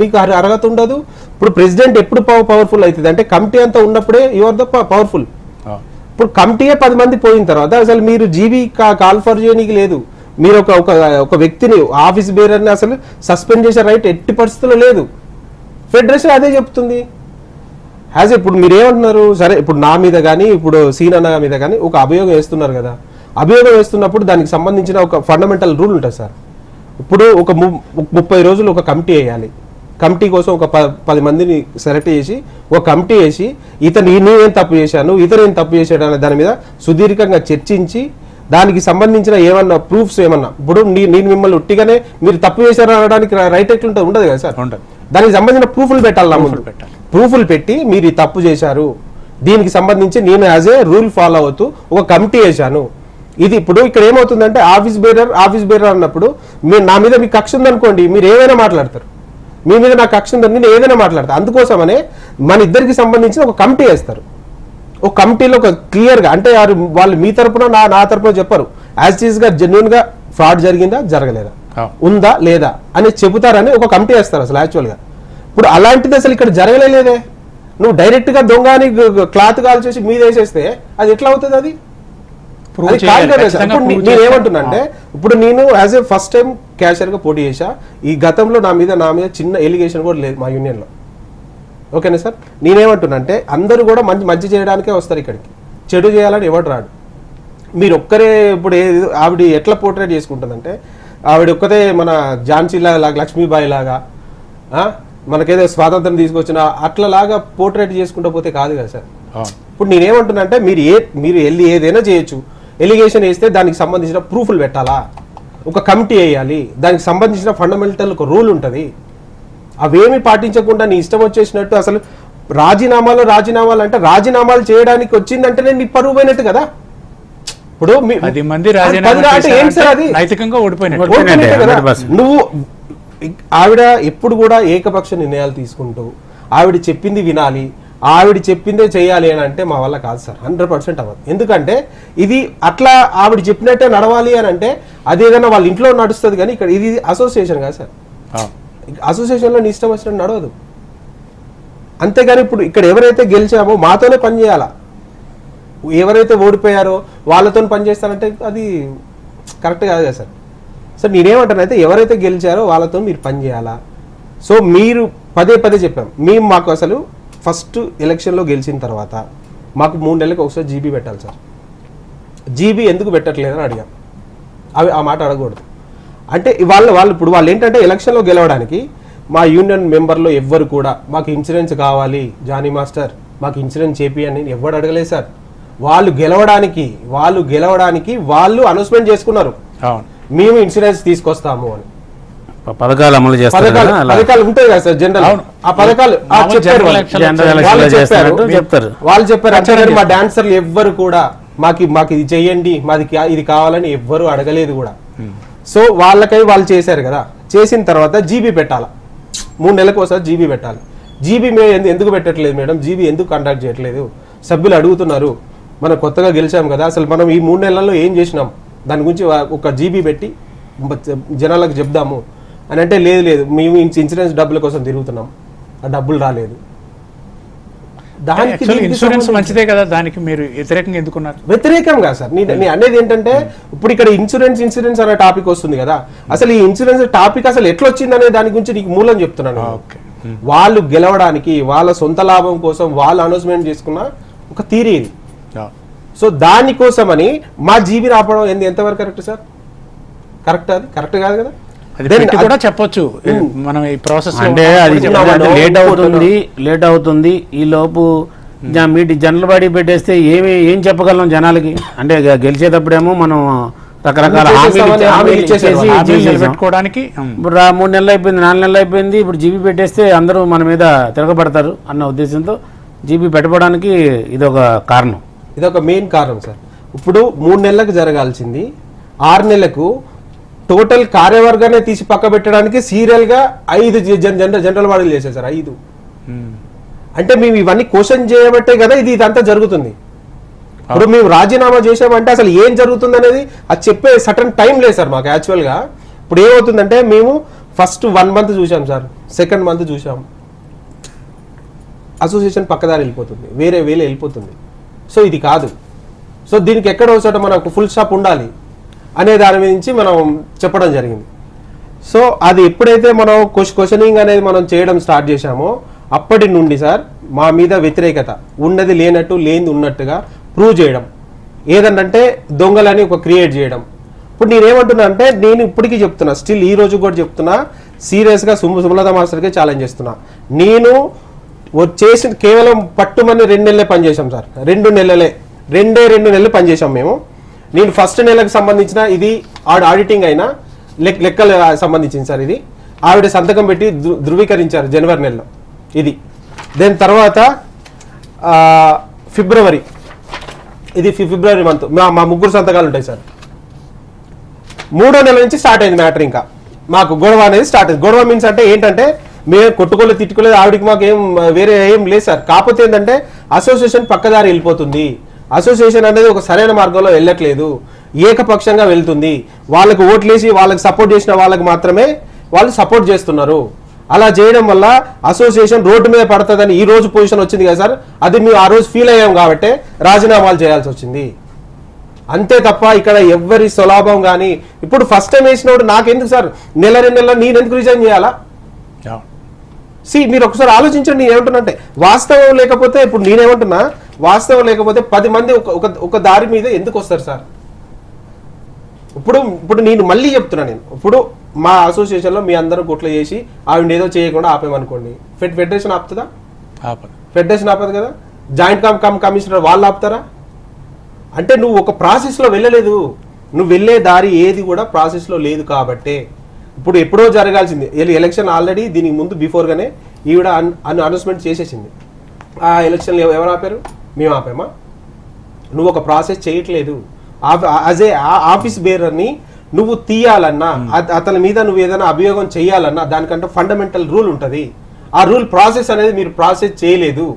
మీకు అర్హత ఉండదు. ఇప్పుడు ప్రెసిడెంట్ ఎప్పుడు పవర్ఫుల్ అవుతుంది అంటే కమిటీ అంతా ఉన్నప్పుడే యువర్ ద పవర్ఫుల్. ఇప్పుడు కమిటీయే 10 మంది పోయిన తర్వాత అసలు మీరు జీబీ కాల్ఫర్ చేయడానికి లేదు. మీరు ఒక వ్యక్తిని ఆఫీస్ బేరర్ని అసలు సస్పెండ్ చేసే రైట్ ఎట్టి పరిస్థితుల్లో లేదు. ఫెడరేషన్ అదే చెప్తుంది. ఇప్పుడు మీరు ఏమంటున్నారు, సరే ఇప్పుడు నా మీద కానీ ఇప్పుడు సీనన్న మీద కానీ ఒక అభియోగం వేస్తున్నారు కదా, అభియోగం వేస్తున్నప్పుడు దానికి సంబంధించిన ఒక ఫండమెంటల్ రూల్ ఉంటుంది సార్. ఇప్పుడు ఒక 30 రోజులు ఒక కమిటీ వేయాలి. కమిటీ కోసం ఒక 10 మందిని సెలెక్ట్ చేసి ఒక కమిటీ వేసి నేనేం తప్పు చేశాను, ఇతను తప్పు చేశాడు అనే దాని మీద సుదీర్ఘంగా చర్చించి దానికి సంబంధించిన ఏమన్నా ప్రూఫ్స్ ఏమన్నా, ఇప్పుడు నేను మిమ్మల్ని ఉట్టిగానే మీరు తప్పు చేశారు అనడానికి రైట్ ఎట్లుంటుంది, ఉండదు కదా సార్. దానికి సంబంధించిన ప్రూఫ్లు పెట్టాలి, నా ముందు ప్రూఫ్లు పెట్టి మీరు ఈ తప్పు చేశారు, దీనికి సంబంధించి నేను యాజ్ ఏ రూల్ ఫాలో అవుతూ ఒక కమిటీ వేశాను. ఇది ఇప్పుడు ఇక్కడ ఏమవుతుందంటే ఆఫీస్ బేరర్ అన్నప్పుడు మీరు నా మీద మీకు కక్ష ఉందనుకోండి, మీరు ఏదైనా మాట్లాడతారు, మీ మీద నాకు కక్ష ఉందని నేను ఏదైనా మాట్లాడతాను. అందుకోసమనే మన ఇద్దరికి సంబంధించిన ఒక కమిటీ వేస్తారు. ఒక కమిటీలో ఒక క్లియర్గా అంటే వాళ్ళు మీ తరపున నా తరపున చెప్పరు, యాజ్ ఈజ్ గా జెన్యున్ గా ఫ్రాడ్ జరిగిందా జరగలేదా, ఉందా లేదా అని చెబుతారని ఒక కమిటీ వేస్తారు అసలు యాక్చువల్గా. ఇప్పుడు అలాంటిది అసలు ఇక్కడ జరగలేదే. నువ్వు డైరెక్ట్ గా దొంగని క్లాత్ కాల్ చేసి మీద వేసేస్తే అది ఎట్లా అవుతుంది? అది నేనేమంటున్నా అంటే ఇప్పుడు నేను as a first time cashier గా పోటీ చేశా. ఈ గతంలో నా మీద చిన్న ఎలిగేషన్ కూడా లేదు మా యూనియన్ లో. ఓకేనా సార్? నేనేమంటున్నా అంటే అందరూ కూడా మంచి చేయడానికే వస్తారు ఇక్కడికి, చెడు చేయాలని ఎవడు రాడు. మీరు ఒక్కరే ఇప్పుడు ఆవిడ ఎట్లా పోర్ట్రేట్ చేసుకుంటుందంటే ఆవిడ ఒక్కతే మన ఝాన్సీ లాగా లక్ష్మీబాయి లాగా మనకేదో స్వాతంత్రం తీసుకొచ్చిన అట్లలాగా పోర్ట్రేట్ చేసుకుంటూ పోతే కాదు కదా సార్. ఇప్పుడు నేనేమంటున్నా అంటే మీరు వెళ్ళి ఏదైనా చేయొచ్చు, ఎలిగేషన్ వేస్తే దానికి సంబంధించిన ప్రూఫ్లు పెట్టాలా, ఒక కమిటీ వేయాలి, దానికి సంబంధించిన ఫండమెంటల్ ఒక రూల్ ఉంటుంది. అవేమి పాటించకుండా నీ ఇష్టం వచ్చేసినట్టు అసలు రాజీనామాలు అంటే రాజీనామాలు చేయడానికి వచ్చిందంటేనే నీ పరువు పోయినట్టు కదా. ఇప్పుడు నువ్వు ఆవిడ ఎప్పుడు కూడా ఏకపక్ష నిర్ణయాలు తీసుకుంటూ ఆవిడ చెప్పింది వినాలి, ఆవిడ చెప్పిందే చేయాలి అని అంటే మా వల్ల కాదు సార్, 100% అవ్వదు. ఎందుకంటే ఇది అట్లా ఆవిడ చెప్పినట్టే నడవాలి అని అంటే అదేదైనా వాళ్ళ ఇంట్లో నడుస్తుంది, కానీ ఇక్కడ ఇది అసోసియేషన్ కదా సార్. అసోసియేషన్లో నీ ఇష్టం వచ్చినట్టు నడవదు. అంతేగాని ఇప్పుడు ఇక్కడ ఎవరైతే గెలిచామో మాతోనే పని చేయాలా, ఎవరైతే ఓడిపోయారో వాళ్ళతో పని చేస్తారంటే అది కరెక్ట్ కాదు కదా సార్. సార్ నేనేమంటానంటే ఎవరైతే గెలిచారో వాళ్ళతో మీరు పని చేయాలా. సో మీరు పదే చెప్పాం, మేము మాకు అసలు ఫస్ట్ ఎలక్షన్లో గెలిచిన తర్వాత మాకు 3 నెలలకు ఒకసారి జీబీ పెట్టాలి సార్. జీబీ ఎందుకు పెట్టట్లేదని అడిగాం. ఆ మాట అడగకూడదు. అంటే వాళ్ళు ఏంటంటే ఎలక్షన్లో గెలవడానికి మా యూనియన్ మెంబర్లో ఎవ్వరు కూడా మాకు ఇన్సూరెన్స్ కావాలి జానీ మాస్టర్, మాకు ఇన్సూరెన్స్ చేపియండి అని ఎవ్వరు అడగలేదు సార్. వాళ్ళు గెలవడానికి వాళ్ళు అనౌన్స్మెంట్ చేసుకున్నారు, మేము ఇన్సూరెన్స్ తీసుకొస్తాము అని. పథకాలు అమలు చేస్తారు, పథకాలు ఉంటాయి కదా సార్ జనరల్, ఆ పథకాలు చెప్తారు. వాళ్ళు చెప్పారు అంటే మా డాన్సర్లు ఎవ్వరు కూడా మాకు ఇది చెయ్యండి, మాది ఇది కావాలని ఎవ్వరు అడగలేదు కూడా. సో వాళ్ళకై వాళ్ళు చేశారు కదా, చేసిన తర్వాత జీబీ పెట్టాలా, 3 నెలలకు ఒకసారి జీబీ పెట్టాలి. జీబీ ఎందుకు పెట్టట్లేదు మేడం, జీబీ ఎందుకు కండక్ట్ చేయట్లేదు సభ్యులు అడుగుతున్నారు. మనం కొత్తగా గెలిచాం కదా, అసలు మనం ఈ 3 నెలల్లో ఏం చేసినాం దాని గురించి ఒక జీబీ పెట్టి జనాలకు చెప్దాము అని అంటే లేదు మేము ఇన్సూరెన్స్ డబ్బుల కోసం తిరుగుతున్నాం, ఆ డబ్బులు రాలేదు. దానికి ఇన్సూరెన్స్ మంచిదే కదా, దానికి మీరు వ్యతిరేకంగా ఎందుకున్నారు? వ్యతిరేకం కాదు సార్, నేను అనేది ఏంటంటే ఇప్పుడు ఇక్కడ ఇన్సూరెన్స్ అనే టాపిక్ వస్తుంది కదా, అసలు ఈ ఇన్సూరెన్స్ టాపిక్ అసలు ఎట్లా వచ్చింది అనే దాని గురించి నీకు మూలం చెప్తున్నాను. వాళ్ళు గెలవడానికి వాళ్ళ సొంత లాభం కోసం వాళ్ళు అనౌన్స్మెంట్ చేసుకున్న ఒక థియరీ ఇది. సో దానికోసమని మా జీబీ ఆపడం ఎంతవరకు కరెక్ట్ సార్? కరెక్ట్ కాదు కదా. కూడా చెప్పొచ్చు మనం ఈ ప్రాసెస్ అంటే అది లేట్ అవుతుంది. ఈ లోపు జనరల్ బాడీ పెట్టేస్తే ఏం చెప్పగలం జనాలకి? అంటే గెలిచేటప్పుడేమో మనం రకరకాల పెట్టుకోవడానికి ఇప్పుడు 3 నెలలు అయిపోయింది, 4 నెలలు అయిపోయింది, ఇప్పుడు జీబీ పెట్టేస్తే అందరూ మన మీద తిరగబడతారు అన్న ఉద్దేశంతో జీబీ పెట్టడానికి ఇదొక కారణం, ఇదొక మెయిన్ కారణం సార్. ఇప్పుడు 3 నెలలకు జరగాల్సింది 6 నెలలకు టోటల్ కార్యవర్గాన్ని తీసి పక్క పెట్టడానికి సీరియల్గా 5 జనరల్ బాడీలు చేసేసారు 5. అంటే మేము ఇవన్నీ క్వశ్చన్ చేయబట్టే కదా ఇదంతా జరుగుతుంది. ఇప్పుడు మేము రాజీనామా చేసామంటే అసలు ఏం జరుగుతుంది అనేది అది చెప్పే సటన్ టైం లేదు సార్ మాకు. యాక్చువల్గా ఇప్పుడు ఏమవుతుందంటే మేము ఫస్ట్ 1 మంత్ చూసాం సార్, సెకండ్ మంత్ చూసాం, అసోసియేషన్ పక్కదారి వెళ్ళిపోతుంది, వేరే వెళ్ళిపోతుంది. సో ఇది కాదు. సో దీనికి ఎక్కడో చోట మనకు ఫుల్ స్టాప్ ఉండాలి అనే దాని నుంచి మనం చెప్పడం జరిగింది. సో అది ఎప్పుడైతే మనం క్వశ్చనింగ్ అనేది మనం చేయడం స్టార్ట్ చేశామో అప్పటి నుండి సార్ మా మీద వ్యతిరేకత, ఉన్నది లేనట్టు లేనిది ఉన్నట్టుగా ప్రూవ్ చేయడం, ఏదంటే దొంగలని ఒక క్రియేట్ చేయడం. ఇప్పుడు నేనేమంటున్నా అంటే నేను ఇప్పటికీ చెప్తున్నా, స్టిల్ ఈ రోజు కూడా చెప్తున్నా, సీరియస్గా సుమలత మాస్టర్కి ఛాలెంజ్ చేస్తున్నా. నేను చేసిన కేవలం పట్టుమని 2 నెలలే పనిచేసాం సార్, 2 నెలలు పనిచేసాం మేము. నేను ఫస్ట్ నెలకు సంబంధించిన ఇది ఆడిటింగ్ అయినా లెక్కలు సంబంధించింది సార్. ఇది ఆవిడ సంతకం పెట్టి ధృవీకరించారు జనవరి నెలలో ఇది. దెన్ తర్వాత ఫిబ్రవరి, ఇది ఫిబ్రవరి మంత్ మా 3 సంతకాలు ఉంటాయి సార్. 3వ నెల నుంచి స్టార్ట్ అయింది మ్యాటర్. ఇంకా మాకు గొడవ అనేది స్టార్ట్ అయింది. గొడవ మీన్స్ అంటే ఏంటంటే మేము కొట్టుకోలేదు తిట్టుకోలేదు, ఆవిడకి మాకు వేరే ఏం లేదు సార్. కాకపోతే ఏంటంటే అసోసియేషన్ పక్కదారి వెళ్ళిపోతుంది, అసోసియేషన్ అనేది ఒక సరైన మార్గంలో వెళ్ళట్లేదు, ఏకపక్షంగా వెళ్తుంది, వాళ్ళకు ఓట్లేసి వాళ్ళకి సపోర్ట్ చేసిన వాళ్ళకి మాత్రమే వాళ్ళు సపోర్ట్ చేస్తున్నారు. అలా చేయడం వల్ల అసోసియేషన్ రోడ్డు మీద పడుతుందని ఈ రోజు పొజిషన్ వచ్చింది కదా సార్, అది మేము ఆ రోజు ఫీల్ అయ్యాం కాబట్టి రాజీనామాలు చేయాల్సి వచ్చింది. అంతే తప్ప ఇక్కడ ఎవరి స్వలాభం కానీ, ఇప్పుడు ఫస్ట్ టైం వేసినప్పుడు నాకెందుకు సార్ నెల 2 నెలలు నేను ఎందుకు రిజైన్ చేయాలా? మీరు ఒకసారి ఆలోచించండి. నేను ఏమంటున్నా వాస్తవం లేకపోతే, ఇప్పుడు నేనేమంటున్నా వాస్తవం లేకపోతే 10 మంది ఒక దారి మీద ఎందుకు వస్తారు సార్? ఇప్పుడు నేను మళ్ళీ చెప్తున్నా, నేను ఇప్పుడు మా అసోసియేషన్లో మీ అందరూ గుట్లు చేసి ఆవిడ ఏదో చేయకుండా ఆపేమనుకోండి, ఫెడరేషన్ ఆపుతుందా? ఫెడరేషన్ ఆపదు కదా. జాయింట్ కమిషనర్ వాళ్ళు ఆపుతారా? అంటే నువ్వు ఒక ప్రాసెస్లో వెళ్ళలేదు, నువ్వు వెళ్ళే దారి ఏది కూడా ప్రాసెస్లో లేదు. కాబట్టే ఇప్పుడు ఎప్పుడో జరగాల్సింది ఎలక్షన్ ఆల్రెడీ దీనికి ముందు బిఫోర్గానే ఈవిడ అనౌన్స్మెంట్ చేసేసింది. ఆ ఎలక్షన్లు ఎవరు ఆపారు? మేము ఆపామా? నువ్వు ఒక ప్రాసెస్ చేయట్లేదు. యాజ్ ఏ ఆఫీస్ బేరర్ని నువ్వు తీయాలన్నా, అతని మీద నువ్వు ఏదైనా అభియోగం చేయాలన్నా దానికంటే ఫండమెంటల్ రూల్ ఉంటుంది. ఆ రూల్ ప్రాసెస్ అనేది మీరు ప్రాసెస్ చేయలేదు,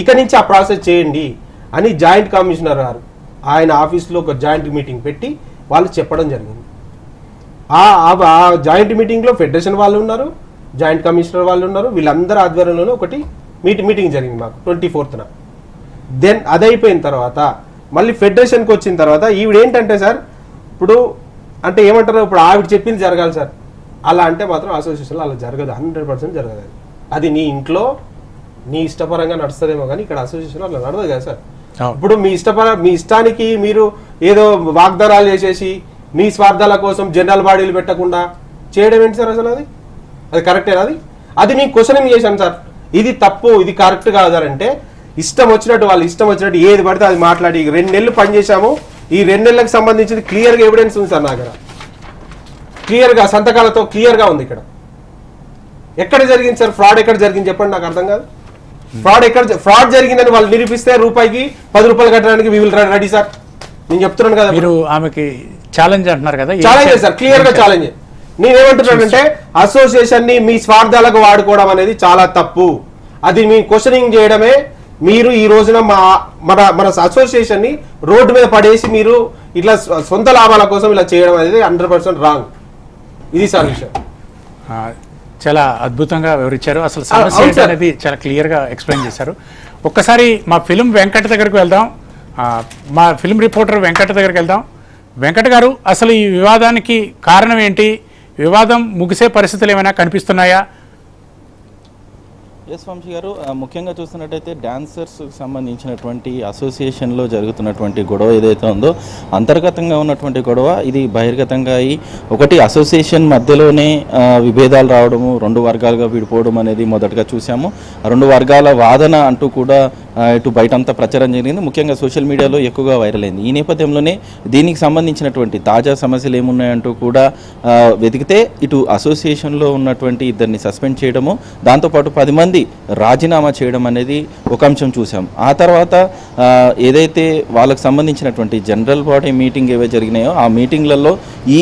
ఇక నుంచి ఆ ప్రాసెస్ చేయండి అని జాయింట్ కమిషనర్ గారు ఆయన ఆఫీస్లో ఒక జాయింట్ మీటింగ్ పెట్టి వాళ్ళు చెప్పడం జరిగింది. ఆ జాయింట్ మీటింగ్లో ఫెడరేషన్ వాళ్ళు ఉన్నారు, జాయింట్ కమిషనర్ వాళ్ళు ఉన్నారు, వీళ్ళందరూ ఆధ్వర్యంలోనే ఒకటి మీటింగ్ జరిగింది మాకు 24న. దెన్ అదైపోయిన తర్వాత మళ్ళీ ఫెడరేషన్కి వచ్చిన తర్వాత ఈవిడ ఏంటంటే సార్, ఇప్పుడు అంటే ఏమంటారు, ఇప్పుడు ఆవిడ చెప్పింది జరగాలి సార్, అలా అంటే మాత్రం అసోసియేషన్లో అలా జరగదు, 100% జరగదు. అది నీ ఇంట్లో నీ ఇష్టపరంగా నడుస్తుందేమో కానీ ఇక్కడ అసోసియేషన్లో అలా నడవదు కదా సార్. ఇప్పుడు మీ ఇష్టానికి మీరు ఏదో వాగ్దానాలు చేసేసి మీ స్వార్థాల కోసం జనరల్ బాడీలు పెట్టకుండా చేయడం ఏంటి సార్? అసలు అది కరెక్టేనా? అది నేను క్వశ్చనింగ్ చేశాను సార్, ఇది తప్పు, ఇది కరెక్ట్ కాదంటే ఇష్టం వచ్చినట్టు వాళ్ళు ఇష్టం వచ్చినట్టు ఏది పడితే అది మాట్లాడి 2 నెలలు పనిచేశాము. ఈ 2 నెలలకు సంబంధించి క్లియర్గా ఎవిడెన్స్ ఉంది సార్ నా దగ్గర, క్లియర్గా సంతకాలతో క్లియర్గా ఉంది. ఇక్కడ ఎక్కడ జరిగింది సార్ ఫ్రాడ్? ఎక్కడ జరిగింది చెప్పండి, నాకు అర్థం కాదు. ఫ్రాడ్ జరిగిందని వాళ్ళు నిరూపిస్తే రూపాయికి 10 రూపాయలు కట్టడానికి వి విల్ రెడీ సార్. నేను చెప్తున్నాను కదా, మీరు ఆమెకి ఛాలెంజ్ అంటున్నారు కదా, ఛాలెంజ్ సార్, క్లియర్ గా ఛాలెంజ్. నేనేమంటున్నానంటే అసోసియేషన్ ని మీ స్వార్థాలకు వాడుకోవడం అనేది చాలా తప్పు. అది మీ క్వశ్చనింగ్ చేయడమే. మీరు ఈ రోజున మన అసోసియేషన్ ని రోడ్డు మీద పడేసి మీరు ఇట్లా సొంత లాభాల కోసం ఇలా చేయడం అనేది 100% రాంగ్. ఇది సార్ విషయం. చాలా అద్భుతంగా వివరించారు. అసలు సమస్య ఏంటి అనేది చాలా క్లియర్గా ఎక్స్ప్లెయిన్ చేశారు. ఒక్కసారి మా ఫిల్మ్ వెంకట్ దగ్గరకు వెళ్దాం, మా ఫిల్మ్ రిపోర్టర్ వెంకట్ దగ్గరికి వెళ్దాం. వెంకట్ గారు, అసలు ఈ వివాదానికి కారణం ఏంటి? వివాదం ముగిసే పరిస్థితులు ఏమైనా కనిపిస్తున్నాయా? ఎస్ వంశీ గారు, ముఖ్యంగా చూస్తున్నట్టయితే డాన్సర్స్ సంబంధించినటువంటి అసోసియేషన్లో జరుగుతున్నటువంటి గొడవ ఏదైతే ఉందో అంతర్గతంగా ఉన్నటువంటి గొడవ ఇది బహిర్గతంగా అయ్యి ఒకటి అసోసియేషన్ మధ్యలోనే విభేదాలు రావడము, 2 వర్గాలుగా విడిపోవడం అనేది మొదటగా చూసాము. 2 వర్గాల వాదన అంటూ కూడా ఇటు బయటంతా ప్రచారం జరిగింది, ముఖ్యంగా సోషల్ మీడియాలో ఎక్కువగా వైరల్ అయింది. ఈ నేపథ్యంలోనే దీనికి సంబంధించినటువంటి తాజా సమస్యలు ఏమున్నాయంటూ కూడా వెతికితే ఇటు అసోసియేషన్లో ఉన్నటువంటి ఇద్దరిని సస్పెండ్ చేయడము, దాంతోపాటు 10 మంది రాజీనామా చేయడం అనేది ఒక అంశం చూసాం. ఆ తర్వాత ఏదైతే వాళ్ళకు సంబంధించినటువంటి జనరల్ బాడీ మీటింగ్ ఏవైతే జరిగినాయో ఆ మీటింగ్లలో ఈ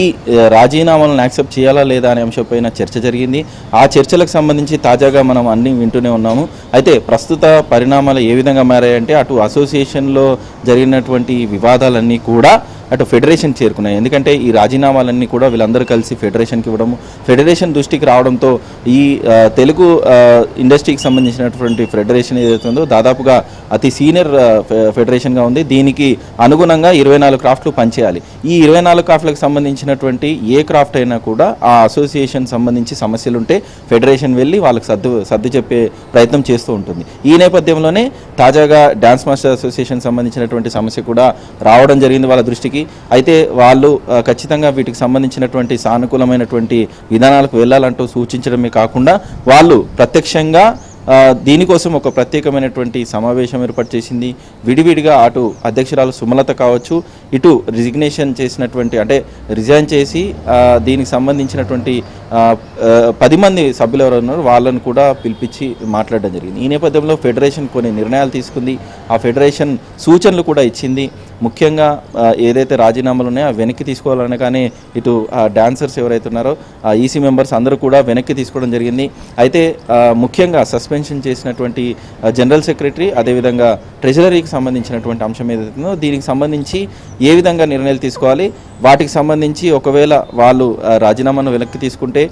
రాజీనామాలను యాక్సెప్ట్ చేయాలా లేదా అనే అంశంపైన చర్చ జరిగింది. ఆ చర్చలకు సంబంధించి తాజాగా మనం అన్ని వింటూనే ఉన్నాము. అయితే ప్రస్తుత పరిణామాలు ఏ విధంగా మారాయంటే అటు అసోసియేషన్లో జరిగినటువంటి వివాదాలన్నీ కూడా అటు ఫెడరేషన్ చేరుకున్నాయి. ఎందుకంటే ఈ రాజీనామాలన్నీ కూడా వీళ్ళందరూ కలిసి ఫెడరేషన్కి ఇవ్వడము, ఫెడరేషన్ దృష్టికి రావడంతో ఈ తెలుగు ఇండస్ట్రీకి సంబంధించినటువంటి ఫెడరేషన్ ఏదైతే ఉందో దాదాపుగా అతి సీనియర్ ఫెడరేషన్గా ఉంది. దీనికి అనుగుణంగా 24 క్రాఫ్ట్లు పనిచేయాలి. ఈ 24 క్రాఫ్ట్లకు సంబంధించినటువంటి ఏ క్రాఫ్ట్ అయినా కూడా ఆ అసోసియేషన్ సంబంధించి సమస్యలు ఉంటే ఫెడరేషన్ వెళ్ళి వాళ్ళకి సర్ది చెప్పే ప్రయత్నం చేస్తూ ఉంటుంది. ఈ నేపథ్యంలోనే తాజాగా డ్యాన్స్ మాస్టర్ అసోసియేషన్ సంబంధించినటువంటి సమస్య కూడా రావడం జరిగింది వాళ్ళ దృష్టికి. అయితే వాళ్ళు ఖచ్చితంగా వీటికి సంబంధించినటువంటి సానుకూలమైనటువంటి విధానాలకు వెళ్ళాలంటూ సూచించడమే కాకుండా వాళ్ళు ప్రత్యక్షంగా దీనికోసం ఒక ప్రత్యేకమైనటువంటి సమావేశం ఏర్పాటు చేసింది. విడివిడిగా అటు అధ్యక్షురాలు సుమలత కావచ్చు, ఇటు రిజిగ్నేషన్ చేసినటువంటి అంటే రిజైన్ చేసి దీనికి సంబంధించినటువంటి 10 మంది సభ్యులు ఎవరు ఉన్నారు వాళ్ళని కూడా పిలిపించి మాట్లాడడం జరిగింది. ఈ నేపథ్యంలో ఫెడరేషన్ కొన్ని నిర్ణయాలు తీసుకుంది. ఆ ఫెడరేషన్ సూచనలు కూడా ఇచ్చింది. ముఖ్యంగా ఏదైతే రాజీనామాలు ఉన్నాయో వెనక్కి తీసుకోవాలనగానే ఇటు డాన్సర్స్ ఎవరైతే ఉన్నారో ఈసీ మెంబర్స్ అందరూ కూడా వెనక్కి తీసుకోవడం జరిగింది. అయితే ముఖ్యంగా సస్పెన్షన్ చేసినటువంటి జనరల్ సెక్రటరీ అదేవిధంగా ట్రెజరీకి సంబంధించినటువంటి అంశం ఏదైతుందో దీనికి సంబంధించి ఏ విధంగా నిర్ణయాలు తీసుకోవాలి, వాటికి సంబంధించి ఒకవేళ వాళ్ళు రాజీనామాను వెనక్కి తీసుకుంటే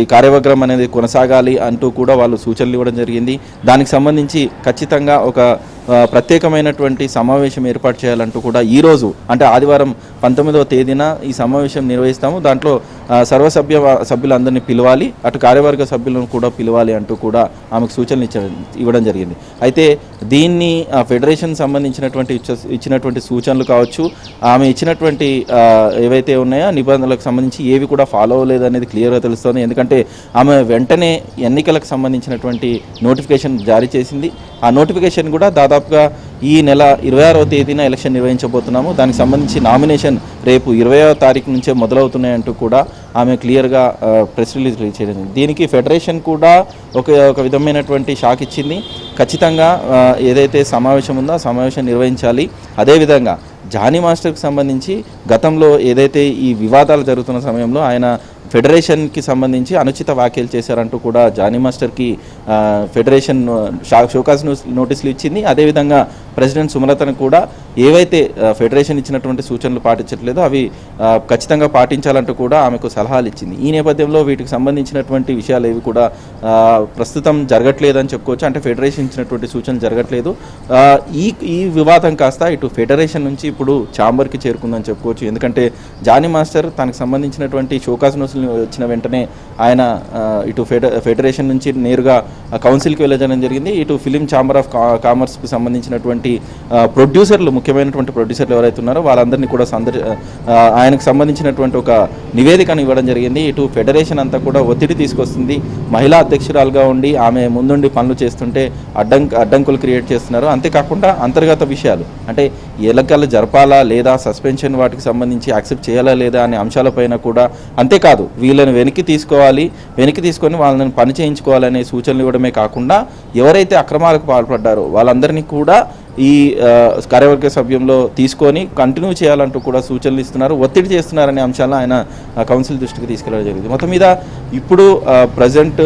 ఈ కార్యవర్గం అనేది కొనసాగాలి అంటూ కూడా వాళ్ళు సూచనలు ఇవ్వడం జరిగింది. దానికి సంబంధించి ఖచ్చితంగా ఒక ప్రత్యేకమైనటువంటి సమావేశం ఏర్పాటు చేయాలంటూ కూడా ఈరోజు అంటే ఆదివారం 19వ తేదీన ఈ సమావేశం నిర్వహిస్తాము. దాంట్లో సభ్యులందరినీ పిలవాలి, అటు కార్యవర్గ సభ్యులను కూడా పిలవాలి అంటూ కూడా ఆమెకు సూచనలు ఇవ్వడం జరిగింది. అయితే దీన్ని ఫెడరేషన్ సంబంధించినటువంటి ఇచ్చినటువంటి సూచనలు కావచ్చు, ఆమె ఇచ్చినటువంటి ఏవైతే ఉన్నాయో నిబంధనలకు సంబంధించి ఏవి కూడా ఫాలో అవ్వలేదనేది క్లియర్గా తెలుస్తుంది. ఎందుకంటే ఆమె వెంటనే ఎన్నికలకు సంబంధించినటువంటి నోటిఫికేషన్ జారీ చేసింది. ఆ నోటిఫికేషన్ కూడా దాదాపుగా ఈ నెల 26వ తేదీన ఎలక్షన్ నిర్వహించబోతున్నాము. దానికి సంబంధించి నామినేషన్ రేపు 20వ తారీఖు నుంచే మొదలవుతున్నాయంటూ కూడా ఆమె క్లియర్గా ప్రెస్ రిలీజ్ చేయడం. దీనికి ఫెడరేషన్ కూడా ఒక విధమైనటువంటి షాక్ ఇచ్చింది. ఖచ్చితంగా ఏదైతే సమావేశం ఉందో ఆ సమావేశం నిర్వహించాలి. అదేవిధంగా జానీ మాస్టర్కి సంబంధించి గతంలో ఏదైతే ఈ వివాదాలు జరుగుతున్న సమయంలో ఆయన ఫెడరేషన్కి సంబంధించి అనుచిత వ్యాఖ్యలు చేశారంటూ కూడా జానీ మాస్టర్కి ఫెడరేషన్ షోకాజ్ నోటీసులు ఇచ్చింది. అదేవిధంగా ప్రెసిడెంట్ సుమలతను కూడా ఏవైతే ఫెడరేషన్ ఇచ్చినటువంటి సూచనలు పాటించట్లేదో అవి ఖచ్చితంగా పాటించాలంటూ కూడా ఆమెకు సలహాలు ఇచ్చింది. ఈ నేపథ్యంలో వీటికి సంబంధించినటువంటి విషయాలు ఏవి కూడా ప్రస్తుతం జరగట్లేదని చెప్పుకోవచ్చు. అంటే ఫెడరేషన్ ఇచ్చినటువంటి సూచనలు జరగట్లేదు. ఈ వివాదం కాస్త ఇటు ఫెడరేషన్ నుంచి ఇప్పుడు ఛాంబర్కి చేరుకుందని చెప్పుకోవచ్చు. ఎందుకంటే జానీ మాస్టర్ తనకు సంబంధించినటువంటి షోకాజ్ నోటీసులు వచ్చిన వెంటనే ఆయన ఇటు ఫెడరేషన్ నుంచి నేరుగా కౌన్సిల్కి వెళ్ళడం జరిగింది. ఇటు ఫిలిం ఛాంబర్ ఆఫ్ కామర్స్కి సంబంధించినటువంటి ప్రొడ్యూసర్లు, ముఖ్యమైనటువంటి ప్రొడ్యూసర్లు ఎవరైతే ఉన్నారో వాళ్ళందరినీ కూడా ఆయనకు సంబంధించినటువంటి ఒక నివేదికను ఇవ్వడం జరిగింది. ఇటు ఫెడరేషన్ అంతా కూడా ఒత్తిడి తీసుకొస్తుంది. మహిళా అధ్యక్షురాలుగా ఉండి ఆమె ముందుండి పనులు చేస్తుంటే అడ్డంకులు క్రియేట్ చేస్తున్నారు. అంతేకాకుండా అంతర్గత విషయాలు అంటే ఎన్నికలు జరపాలా లేదా సస్పెన్షన్ వాటికి సంబంధించి యాక్సెప్ట్ చేయాలా లేదా అనే అంశాలపైన కూడా, అంతేకాదు వీళ్ళని వెనక్కి తీసుకొని వాళ్ళని పని చేయించుకోవాలనే సూచనలు ఇవ్వడమే కాకుండా ఎవరైతే అక్రమాలకు పాల్పడ్డారో వాళ్ళందరినీ కూడా ఈ కార్యవర్గ సభ్యంలో తీసుకొని కంటిన్యూ చేయాలంటూ కూడా సూచనలు ఇస్తున్నారు, ఒత్తిడి చేస్తున్నారనే అంశాలను ఆయన కౌన్సిల్ దృష్టికి తీసుకెళ్ళడం జరిగింది. మొత్తం మీద ఇప్పుడు ప్రజెంట్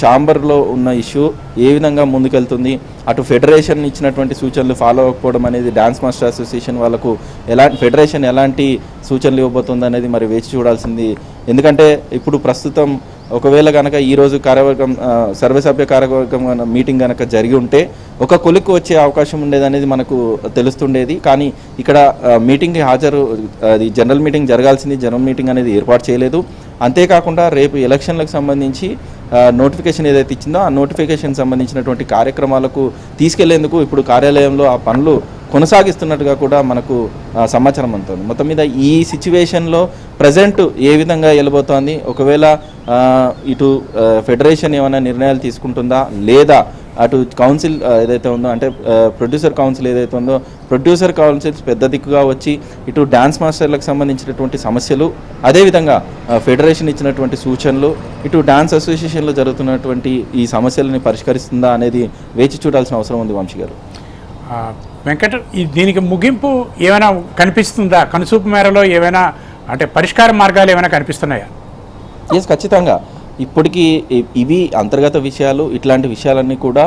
ఛాంబర్లో ఉన్న ఇష్యూ ఏ విధంగా ముందుకెళ్తుంది, అటు ఫెడరేషన్ ఇచ్చినటువంటి సూచనలు ఫాలో అవ్వకపోవడం అనేది డాన్స్ మాస్టర్ అసోసియేషన్ వాళ్ళకు ఫెడరేషన్ ఎలాంటి సూచనలు ఇవ్వబోతుంది అనేది మరి వేచి చూడాల్సింది. ఎందుకంటే ఇప్పుడు ప్రస్తుతం ఒకవేళ కనుక ఈరోజు కార్యవర్గం సర్వసభ్య కార్యవర్గం మీటింగ్ కనుక జరిగి ఉంటే ఒక కొలిక్కు వచ్చే అవకాశం ఉండేదనేది మనకు తెలుస్తుండేది. కానీ ఇక్కడ మీటింగ్కి అది జనరల్ మీటింగ్ జరగాల్సింది, జనరల్ మీటింగ్ అనేది ఏర్పాటు చేయలేదు. అంతేకాకుండా రేపు ఎలక్షన్లకు సంబంధించి నోటిఫికేషన్ ఏదైతే ఇచ్చిందో ఆ నోటిఫికేషన్ సంబంధించినటువంటి కార్యక్రమాలకు తీసుకెళ్లేందుకు ఇప్పుడు కార్యాలయంలో ఆ పనులు కొనసాగిస్తున్నట్టుగా కూడా మనకు సమాచారం అందుతుంది. మొత్తం మీద ఈ సిచ్యువేషన్లో ప్రజెంట్ ఏ విధంగా వెళ్ళబోతోంది, ఒకవేళ ఇటు ఫెడరేషన్ ఏమైనా నిర్ణయాలు తీసుకుంటుందా లేదా అటు కౌన్సిల్ ఏదైతే ఉందో అంటే ప్రొడ్యూసర్ కౌన్సిల్ ఏదైతే ఉందో ప్రొడ్యూసర్ కౌన్సిల్స్ పెద్ద దిక్కుగా వచ్చి ఇటు డ్యాన్స్ మాస్టర్లకు సంబంధించినటువంటి సమస్యలు, అదేవిధంగా ఫెడరేషన్ ఇచ్చినటువంటి సూచనలు, ఇటు డ్యాన్స్ అసోసియేషన్లో జరుగుతున్నటువంటి ఈ సమస్యలని పరిష్కరిస్తుందా అనేది వేచి చూడాల్సిన అవసరం ఉంది వంశీ గారు. వెంకట, దీనికి ముగింపు ఏమైనా కనిపిస్తుందా? కనుసూపు మేరలో ఏమైనా అంటే పరిష్కార మార్గాలు ఏమైనా కనిపిస్తున్నాయా? ఖచ్చితంగా. ఇప్పటికీ ఇవి అంతర్గత విషయాలు, ఇట్లాంటి విషయాలన్నీ కూడా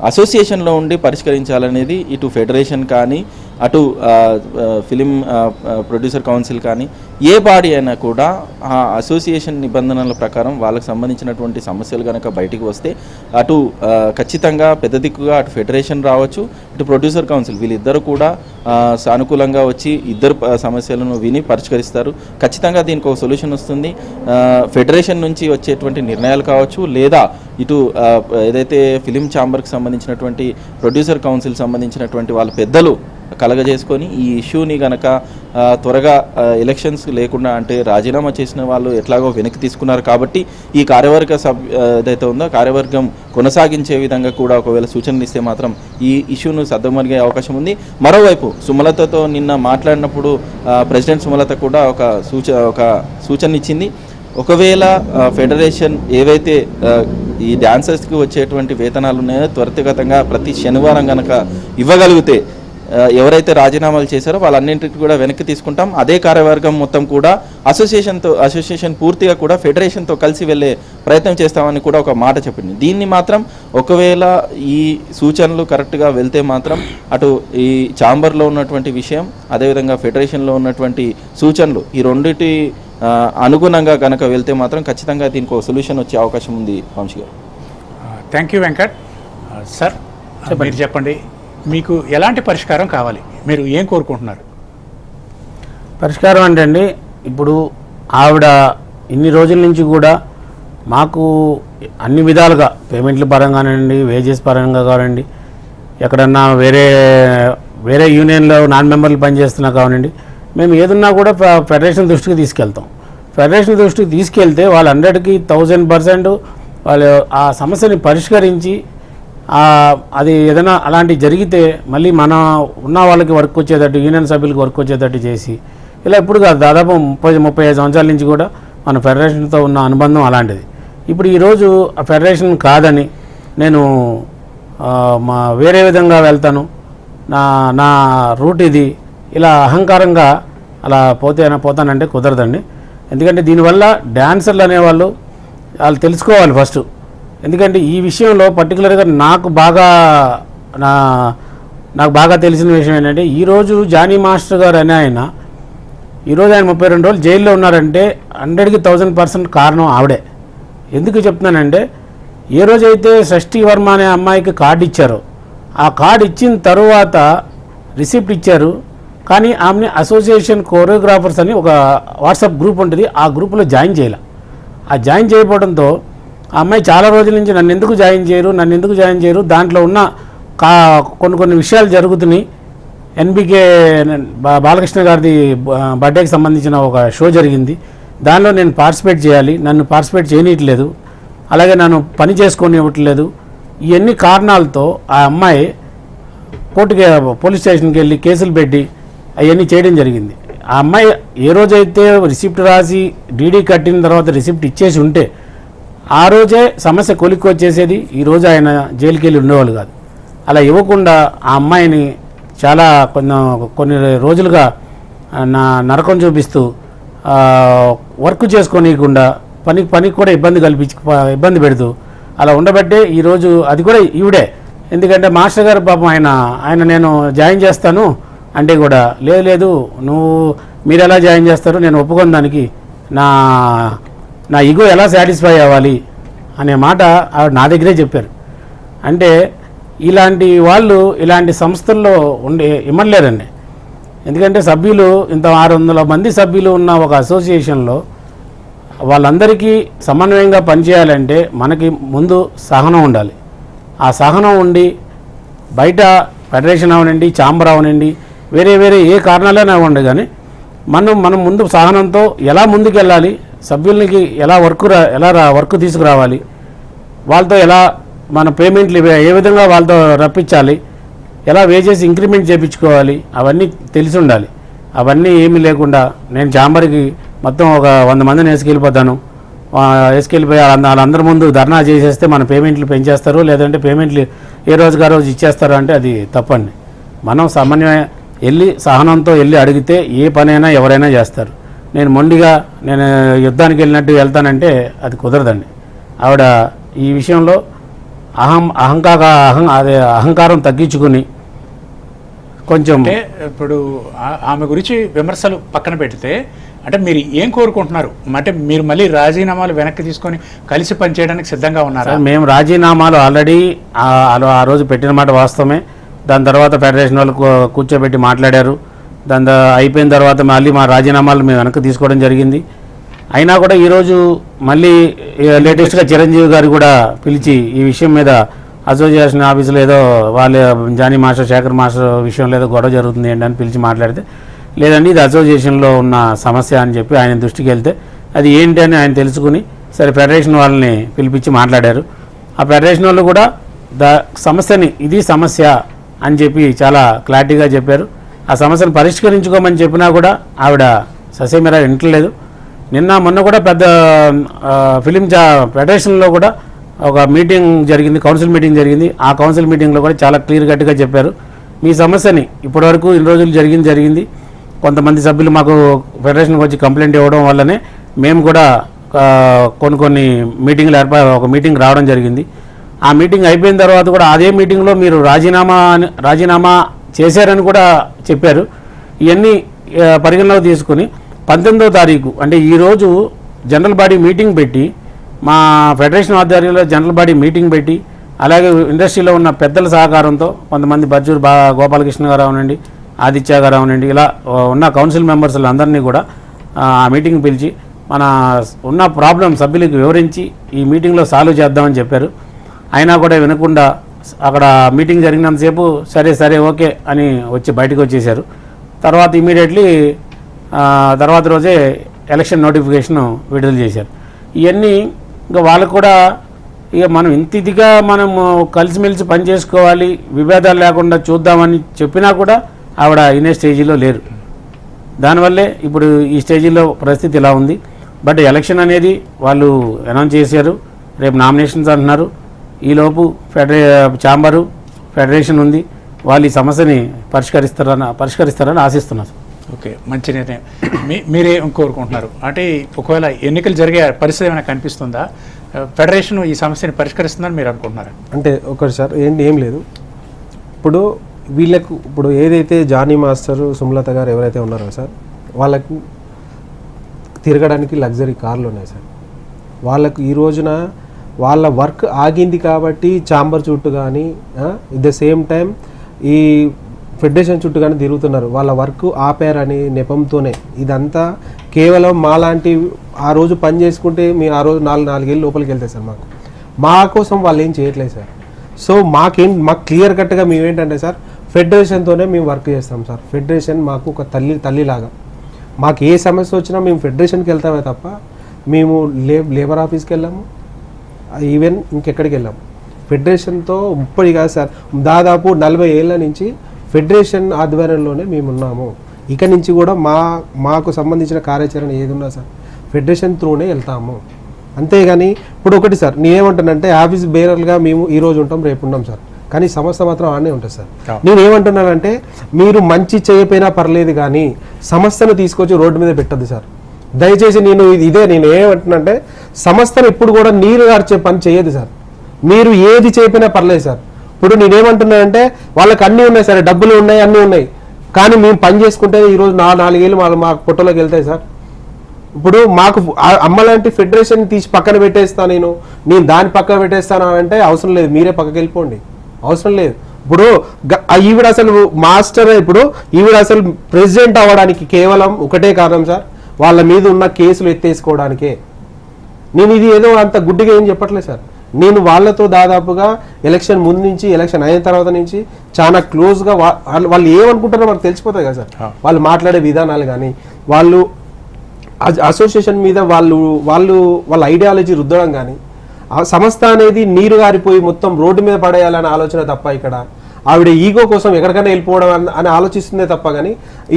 అసోసియేషన్లో ఉండి పరిష్కరించాలనేది ఇటు ఫెడరేషన్ కానీ అటు ఫిలిం ప్రొడ్యూసర్ కౌన్సిల్ కానీ ఏ బాడీ అయినా కూడా ఆ అసోసియేషన్ నిబంధనల ప్రకారం వాళ్ళకి సంబంధించినటువంటి సమస్యలు కనుక బయటికి వస్తే అటు ఖచ్చితంగా పెద్ద దిక్కుగా అటు ఫెడరేషన్ రావచ్చు, ఇటు ప్రొడ్యూసర్ కౌన్సిల్ వీళ్ళిద్దరూ కూడా సానుకూలంగా వచ్చి ఇద్దరు సమస్యలను విని పరిష్కరిస్తారు. ఖచ్చితంగా దీనికి ఒక సొల్యూషన్ వస్తుంది. ఫెడరేషన్ నుంచి వచ్చేటువంటి నిర్ణయాలు కావచ్చు, లేదా ఇటు ఏదైతే ఫిలిం ఛాంబర్కి సంబంధించినటువంటి ప్రొడ్యూసర్ కౌన్సిల్ సంబంధించినటువంటి వాళ్ళ పెద్దలు కలగజేసుకొని ఈ ఇష్యూని కనుక త్వరగా ఎలక్షన్స్ లేకుండా అంటే రాజీనామా చేసిన వాళ్ళు ఎట్లాగో వెనక్కి తీసుకున్నారు కాబట్టి ఈ కార్యవర్గ ఏదైతే ఉందో కార్యవర్గం కొనసాగించే విధంగా కూడా ఒకవేళ సూచనలు ఇస్తే మాత్రం ఈ ఇష్యూను సర్దుమణిగే అవకాశం ఉంది. మరోవైపు సుమలతతో నిన్న మాట్లాడినప్పుడు ప్రెసిడెంట్ సుమలత కూడా ఒక సూచన ఇచ్చింది. ఒకవేళ ఫెడరేషన్ ఏవైతే ఈ డాన్సర్స్కి వచ్చేటువంటి వేతనాలు ఉన్నాయో త్వరితగతంగా ప్రతి శనివారం కనుక ఇవ్వగలిగితే ఎవరైతే రాజీనామాలు చేశారో వాళ్ళన్నింటికి కూడా వెనక్కి తీసుకుంటాం. అదే కార్యవర్గం మొత్తం కూడా అసోసియేషన్ పూర్తిగా కూడా ఫెడరేషన్తో కలిసి వెళ్ళే ప్రయత్నం చేస్తామని కూడా ఒక మాట చెప్పింది. దీన్ని మాత్రం ఒకవేళ ఈ సూచనలు కరెక్ట్గా వెళ్తే మాత్రం అటు ఈ ఛాంబర్లో ఉన్నటువంటి విషయం, అదేవిధంగా ఫెడరేషన్లో ఉన్నటువంటి సూచనలు ఈ రెండిటి అనుగుణంగా కనుక వెళ్తే మాత్రం ఖచ్చితంగా దీనికి ఒక సొల్యూషన్ వచ్చే అవకాశం ఉంది. వంశీ గారు, థ్యాంక్ యూ. వెంకట్ సార్, మీరు చెప్పండి, మీకు ఎలాంటి పరిష్కారం కావాలి? మీరు ఏం కోరుకుంటున్నారు? పరిష్కారం అంటే అండి, ఇప్పుడు ఆవిడ ఇన్ని రోజుల నుంచి కూడా మాకు అన్ని విధాలుగా పేమెంట్ల పరంగానండి, వేజెస్ పరంగా కానివ్వండి, ఎక్కడన్నా వేరే యూనియన్లో నాన్ మెంబర్లు పనిచేస్తున్నా కానివ్వండి, మేము ఏదున్నా కూడా ఫెడరేషన్ దృష్టికి తీసుకెళ్తాం. ఫెడరేషన్ దృష్టికి తీసుకెళ్తే వాళ్ళు 100% వాళ్ళు ఆ సమస్యని పరిష్కరించి అది ఏదైనా అలాంటివి జరిగితే మళ్ళీ మన ఉన్న వాళ్ళకి వర్క్ వచ్చేటట్టు, యూనియన్ సభ్యులకు వర్క్ వచ్చేటట్టు చేసి ఇలా ఇప్పుడు కాదు, దాదాపు 30-35 సంవత్సరాల నుంచి కూడా మన ఫెడరేషన్తో ఉన్న అనుబంధం అలాంటిది. ఇప్పుడు ఈరోజు ఆ ఫెడరేషన్ కాదని నేను వేరే విధంగా వెళ్తాను, నా రూట్ ఇది, ఇలా అహంకారంగా అలా పోతానంటే కుదరదండి. ఎందుకంటే దీనివల్ల డాన్సర్లు అనేవాళ్ళు వాళ్ళు తెలుసుకోవాలి ఫస్ట్. ఎందుకంటే ఈ విషయంలో పర్టికులర్గా నాకు బాగా తెలిసిన విషయం ఏంటంటే, ఈరోజు జానీ మాస్టర్ గారు అనే ఈరోజు ఆయన 32 రోజులు జైల్లో ఉన్నారంటే 100% కారణం ఆవిడే. ఎందుకు చెప్తున్నానంటే, ఏ రోజైతే షష్ఠీ వర్మ అనే అమ్మాయికి కార్డు ఇచ్చారో ఆ కార్డు ఇచ్చిన తరువాత రిసిప్ట్ ఇచ్చారు, కానీ ఆమెని అసోసియేషన్ కోరియోగ్రాఫర్స్ అని ఒక వాట్సాప్ గ్రూప్ ఉంటుంది, ఆ గ్రూప్లో జాయిన్ చేయాలి. ఆ జాయిన్ చేయకపోవడంతో ఆ అమ్మాయి చాలా రోజుల నుంచి నన్ను ఎందుకు జాయిన్ చేయరు, దాంట్లో ఉన్న కొన్ని విషయాలు జరుగుతున్నాయి. ఎన్బికే బాలకృష్ణ గారిది బర్త్డేకి సంబంధించిన ఒక షో జరిగింది, దానిలో నేను పార్టిసిపేట్ చేయాలి, నన్ను పార్టిసిపేట్ చేయనీయట్లేదు, అలాగే నన్ను పని చేసుకోనివ్వట్లేదు. ఇవన్నీ కారణాలతో ఆ అమ్మాయి పోలీస్ స్టేషన్కి వెళ్ళి కేసులు పెట్టి అవన్నీ చేయడం జరిగింది. ఆ అమ్మాయి ఏ రోజైతే రిసిప్ట్ రాసి డీడీ కట్టిన తర్వాత రిసిప్ట్ ఇచ్చేసి ఉంటే ఆ రోజే సమస్య కొలిక్కి వచ్చేసేది, ఈరోజు ఆయన జైలుకి వెళ్ళి ఉండేవాళ్ళు కాదు. అలా ఇవ్వకుండా ఆ అమ్మాయిని చాలా కొన్ని రోజులుగా నరకం చూపిస్తూ వర్క్ చేసుకోనీయకుండా పనికి కూడా ఇబ్బంది పెడుతూ అలా ఉండబట్టే ఈరోజు అది కూడా ఈవిడే. ఎందుకంటే మాస్టర్ గారు పాపం ఆయన నేను జాయిన్ చేస్తాను అంటే కూడా లేదు మీరు ఎలా జాయిన్ చేస్తారు, నేను ఒప్పుకొని దానికి నా ఈగో ఎలా సాటిస్ఫై అవ్వాలి అనే మాట ఆవిడ నా దగ్గరే చెప్పారు. అంటే ఇలాంటి వాళ్ళు ఇలాంటి సంస్థల్లో ఇమ్మలేరండి. ఎందుకంటే సభ్యులు ఇంత 600 మంది సభ్యులు ఉన్న ఒక అసోసియేషన్లో వాళ్ళందరికీ సమన్వయంగా పనిచేయాలంటే మనకి ముందు సహనం ఉండాలి. ఆ సహనం ఉండి బయట ఫెడరేషన్ అవనండి, ఛాంబర్ అవనండి, వేరే ఏ కారణాలైనా అవ్వండి, కానీ మనం ముందు సహనంతో ఎలా ముందుకెళ్ళాలి, సభ్యులకి ఎలా వర్క్ తీసుకురావాలి, వాళ్ళతో ఎలా మన పేమెంట్లు ఏ విధంగా వాళ్ళతో రప్పించాలి, ఎలా వేజెస్ ఇంక్రిమెంట్ చేయించుకోవాలి, అవన్నీ తెలిసి ఉండాలి. అవన్నీ ఏమీ లేకుండా నేను ఛాంబర్కి మొత్తం ఒక 100 మందిని వేసుకెళ్ళిపోతాను, వేసుకెళ్ళిపోయి వాళ్ళందరి ముందు ధర్నా చేసేస్తే మన పేమెంట్లు పెంచేస్తారు, లేదంటే పేమెంట్లు ఏ రోజుగా రోజు ఇచ్చేస్తారు అంటే అది తప్పండి. మనం సమన్వయం వెళ్ళి సహనంతో వెళ్ళి అడిగితే ఏ పనైనా ఎవరైనా చేస్తారు. నేను మొండిగా నేను యుద్ధానికి వెళ్ళినట్టు వెళ్తానంటే అది కుదరదండి. ఆవిడ ఈ విషయంలో అహంకారం తగ్గించుకుని కొంచెం అంటే ఇప్పుడు ఆమె గురించి విమర్శలు పక్కన పెడితే అంటే మీరు ఏం కోరుకుంటున్నారు? అంటే మీరు మళ్ళీ రాజీనామాలు వెనక్కి తీసుకొని కలిసి పనిచేయడానికి సిద్ధంగా ఉన్నారా? మేము రాజీనామాలు ఆల్రెడీ ఆ రోజు పెట్టిన మాట వాస్తవమే. దాని తర్వాత ఫెడరేషన్ వాళ్ళు కూర్చోబెట్టి మాట్లాడారు. అయిపోయిన తర్వాత మళ్ళీ మా రాజీనామాలు మేము వెనక్కి తీసుకోవడం జరిగింది. అయినా కూడా ఈరోజు మళ్ళీ లేటెస్ట్గా చిరంజీవి గారు కూడా పిలిచి ఈ విషయం మీద అసోసియేషన్ ఆఫీసులో ఏదో వాళ్ళ జానీ మాస్టర్ శేఖర్ మాస్టర్ విషయంలో ఏదో గొడవ జరుగుతుంది ఏంటి అని పిలిచి మాట్లాడితే, లేదండి ఇది అసోసియేషన్లో ఉన్న సమస్య అని చెప్పి ఆయన దృష్టికి వెళ్తే అది ఏంటి అని ఆయన తెలుసుకుని సరే ఫెడరేషన్ వాళ్ళని పిలిపించి మాట్లాడారు. ఆ ఫెడరేషన్ వాళ్ళు కూడా సమస్యని ఇది సమస్య అని చెప్పి చాలా క్లారిటీగా చెప్పారు. ఆ సమస్యను పరిష్కరించుకోమని చెప్పినా కూడా ఆవిడ ససేమిరా వింటలేదు. నిన్న మొన్న కూడా పెద్ద ఫెడరేషన్లో కూడా ఒక మీటింగ్ జరిగింది, కౌన్సిల్ మీటింగ్ జరిగింది. ఆ కౌన్సిల్ మీటింగ్లో కూడా చాలా క్లియర్ కట్గా చెప్పారు, మీ సమస్యని ఇప్పటివరకు ఇన్ని రోజులు జరిగింది. కొంతమంది సభ్యులు మాకు ఫెడరేషన్కి వచ్చి కంప్లైంట్ ఇవ్వడం వల్లనే మేము కూడా కొన్ని మీటింగ్లు ఒక మీటింగ్ రావడం జరిగింది. ఆ మీటింగ్ అయిపోయిన తర్వాత కూడా అదే మీటింగ్లో మీరు రాజీనామా చేశారని కూడా చెప్పారు. ఇవన్నీ పరిగణలోకి తీసుకుని 19వ తారీఖు అంటే ఈరోజు జనరల్ బాడీ మీటింగ్ పెట్టి, మా ఫెడరేషన్ ఆధ్వర్యంలో జనరల్ బాడీ మీటింగ్ పెట్టి, అలాగే ఇండస్ట్రీలో ఉన్న పెద్దల సహకారంతో కొంతమంది బజ్జూరు గోపాలకృష్ణ గారు అవనండి, ఆదిత్య గారు అవనండి, ఇలా ఉన్న కౌన్సిల్ మెంబర్స్ అందరినీ కూడా ఆ మీటింగ్ పిలిచి మన ఉన్న ప్రాబ్లం సభ్యులకు వివరించి ఈ మీటింగ్లో సాల్వ్ చేద్దామని చెప్పారు. అయినా కూడా వినకుండా అక్కడ మీటింగ్ జరిగినంతసేపు సరే ఓకే అని వచ్చి బయటకు వచ్చేసారు. తర్వాత ఇమీడియట్లీ తర్వాత రోజే ఎలక్షన్ నోటిఫికేషన్ విడుదల చేశారు. ఇవన్నీ ఇంకా వాళ్ళకు కూడా ఇక మనం ఇంతిదిగా మనం కలిసిమెలిసి పనిచేసుకోవాలి, విభేదాలు లేకుండా చూద్దామని చెప్పినా కూడా ఆవిడ ఇనే స్టేజీలో లేరు. దానివల్లే ఇప్పుడు ఈ స్టేజీలో పరిస్థితి ఇలా ఉంది. బట్ ఎలక్షన్ అనేది వాళ్ళు అనౌన్స్ చేశారు, రేపు నామినేషన్స్ అంటున్నారు. ఈలోపు ఛాంబరు ఫెడరేషన్ ఉంది, వాళ్ళు ఈ సమస్యని పరిష్కరిస్తారని ఆశిస్తున్నారు. ఓకే, మంచి నిర్ణయం. మీరే కోరుకుంటున్నారు అంటే ఒకవేళ ఎన్నికలు జరిగే పరిస్థితి ఏమైనా కనిపిస్తుందా? ఫెడరేషన్ ఈ సమస్యని పరిష్కరిస్తుందని మీరు అనుకుంటున్నారా? అంటే ఒకటి సార్ ఏం లేదు. ఇప్పుడు వీళ్ళకు ఇప్పుడు ఏదైతే జానీ మాస్టర్ సుమలత గారు ఎవరైతే ఉన్నారో సార్, వాళ్ళకు తిరగడానికి లగ్జరీ కార్లు ఉన్నాయి సార్. వాళ్ళకు ఈ రోజున వాళ్ళ వర్క్ ఆగింది కాబట్టి ఛాంబర్ చుట్టూ కానీ ఎట్ ద సేమ్ టైం ఈ ఫెడరేషన్ చుట్టూ కానీ తిరుగుతున్నారు. వాళ్ళ వర్క్ ఆపారని నెపంతోనే ఇదంతా కేవలం మాలాంటి ఆ రోజు పని చేసుకుంటే మీ ఆ రోజు 4 లోపలికి వెళ్తాయి సార్. మా కోసం వాళ్ళు ఏం చేయట్లేదు సార్. సో మాకు క్లియర్ కట్గా మేమేంటంటే సార్ ఫెడరేషన్తోనే మేము వర్క్ చేస్తాం సార్. ఫెడరేషన్ మాకు ఒక తల్లిలాగా. మాకు ఏ సమస్య వచ్చినా మేము ఫెడరేషన్కి వెళ్తామే తప్ప మేము లేబర్ ఆఫీస్కి వెళ్ళాము, ఈవెన్ ఇంకెక్కడికి వెళ్ళాము. ఫెడరేషన్తో ఇప్పటి కాదు సార్, దాదాపు 40 ఏళ్ళ నుంచి ఫెడరేషన్ ఆధ్వర్యంలోనే మేము ఉన్నాము. ఇక నుంచి కూడా మాకు సంబంధించిన కార్యాచరణ ఏది ఉన్నా సార్ ఫెడరేషన్ త్రూనే వెళ్తాము. అంతేగాని ఇప్పుడు ఒకటి సార్ నేనేమంటానంటే ఆఫీస్ బేరర్గా మేము ఈ రోజు ఉంటాం, రేపు ఉన్నాం సార్, కానీ సంస్థ మాత్రం ఆనే ఉంటుంది సార్. నేనేమంటున్నానంటే మీరు మంచి చేయకపోయినా పర్లేదు కానీ సంస్థను తీసుకొచ్చి రోడ్డు మీద పెట్టద్దు సార్. దయచేసి నేను ఏమంటున్నానంటే సంస్థను ఎప్పుడు కూడా నీరు గార్చే పని చేయదు సార్. మీరు ఏది చేయకపోయినా పర్లేదు సార్. ఇప్పుడు నేనేమంటున్నానంటే వాళ్ళకి అన్నీ ఉన్నాయి సార్, డబ్బులు ఉన్నాయి, అన్నీ ఉన్నాయి, కానీ మేము పని చేసుకుంటే ఈరోజు 4 ఏళ్ళు మా పొట్టలోకి వెళ్తాయి సార్. ఇప్పుడు మాకు అమ్మలాంటి ఫెడరేషన్ తీసి పక్కన పెట్టేస్తాను, నేను దాన్ని పక్కన పెట్టేస్తాను అంటే అవసరం లేదు, మీరే పక్కకి వెళ్ళిపోండి, అవసరం లేదు. ఇప్పుడు ఈవిడ అసలు మాస్టర్, ఇప్పుడు ఈవిడ అసలు ప్రెసిడెంట్ అవ్వడానికి కేవలం ఒకటే కారణం సార్, వాళ్ళ మీద ఉన్న కేసులు ఎత్తేసుకోవడానికే. నేను ఇది ఏదో అంత గుడ్డిగా ఏం చెప్పట్లేదు సార్. నేను వాళ్ళతో దాదాపుగా ఎలక్షన్ ముందు నుంచి ఎలక్షన్ అయిన తర్వాత నుంచి చాలా క్లోజ్గా వాళ్ళు ఏమనుకుంటారో మనకు తెలిసిపోతాయి కదా సార్. వాళ్ళు మాట్లాడే విధానాలు కానీ వాళ్ళు అసోసియేషన్ మీద వాళ్ళ ఐడియాలజీ రుద్దడం కానీ ఆ సంస్థ అనేది నీరు గారిపోయి మొత్తం రోడ్డు మీద పడేయాలనే ఆలోచన తప్ప ఇక్కడ ఆవిడ ఈగో కోసం ఎక్కడికైనా వెళ్ళిపోవడం అని ఆలోచిస్తుందే తప్ప కానీ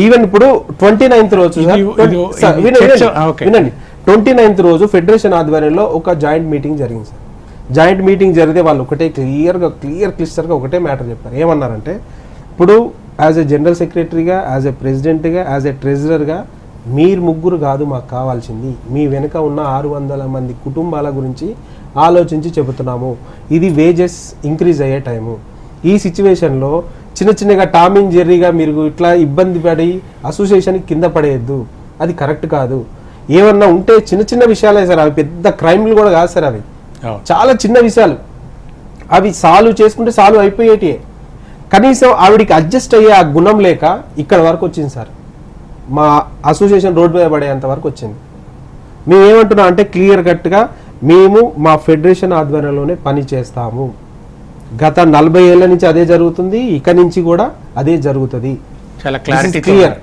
ఈవెన్ ఇప్పుడు 29th రోజు వినండి 29th రోజు ఫెడరేషన్ ఆధ్వర్యంలో ఒక జాయింట్ మీటింగ్ జరిగింది సార్. జాయింట్ మీటింగ్ జరిగితే వాళ్ళు ఒకటే క్లిస్టర్గా ఒకటే మ్యాటర్ చెప్పారు. ఏమన్నారంటే ఇప్పుడు యాజ్ ఎ జనరల్ సెక్రటరీగా, యాజ్ ఎ ప్రెసిడెంట్గా, యాజ్ ఎ ట్రెజరర్గా మీరు ముగ్గురు కాదు మాకు కావాల్సింది, మీ వెనుక ఉన్న 600 మంది కుటుంబాల గురించి ఆలోచించి చెబుతున్నాము. ఇది వేజెస్ ఇంక్రీజ్ అయ్యే టైము. ఈ సిచ్యువేషన్లో చిన్నగా టామ్ అండ్ జెర్రీగా మీరు ఇట్లా ఇబ్బంది పడి అసోసియేషన్ కింద పడేయద్దు, అది కరెక్ట్ కాదు. ఏమన్నా ఉంటే చిన్న విషయాలే సార్, అవి పెద్ద క్రైమ్లు కూడా కాదు సార్, అవి చాలా చిన్న విషయాలు, అవి సాల్వ్ చేసుకుంటే సాల్వ్ అయిపోయేటియే. కనీసం ఆవిడికి అడ్జస్ట్ అయ్యే ఆ గుణం లేక ఇక్కడ వరకు వచ్చింది సార్. మా అసోసియేషన్ రోడ్ మీద పడేంత వరకు వచ్చింది. మేము ఏమంటున్నాం అంటే క్లియర్ కట్గా మేము మా ఫెడరేషన్ ఆధ్వర్యంలోనే పని చేస్తాము. గత 40 ఏళ్ల నుంచి అదే జరుగుతుంది, ఇక నుంచి కూడా అదే జరుగుతుంది. చాలా క్లారిటీ క్లియర్.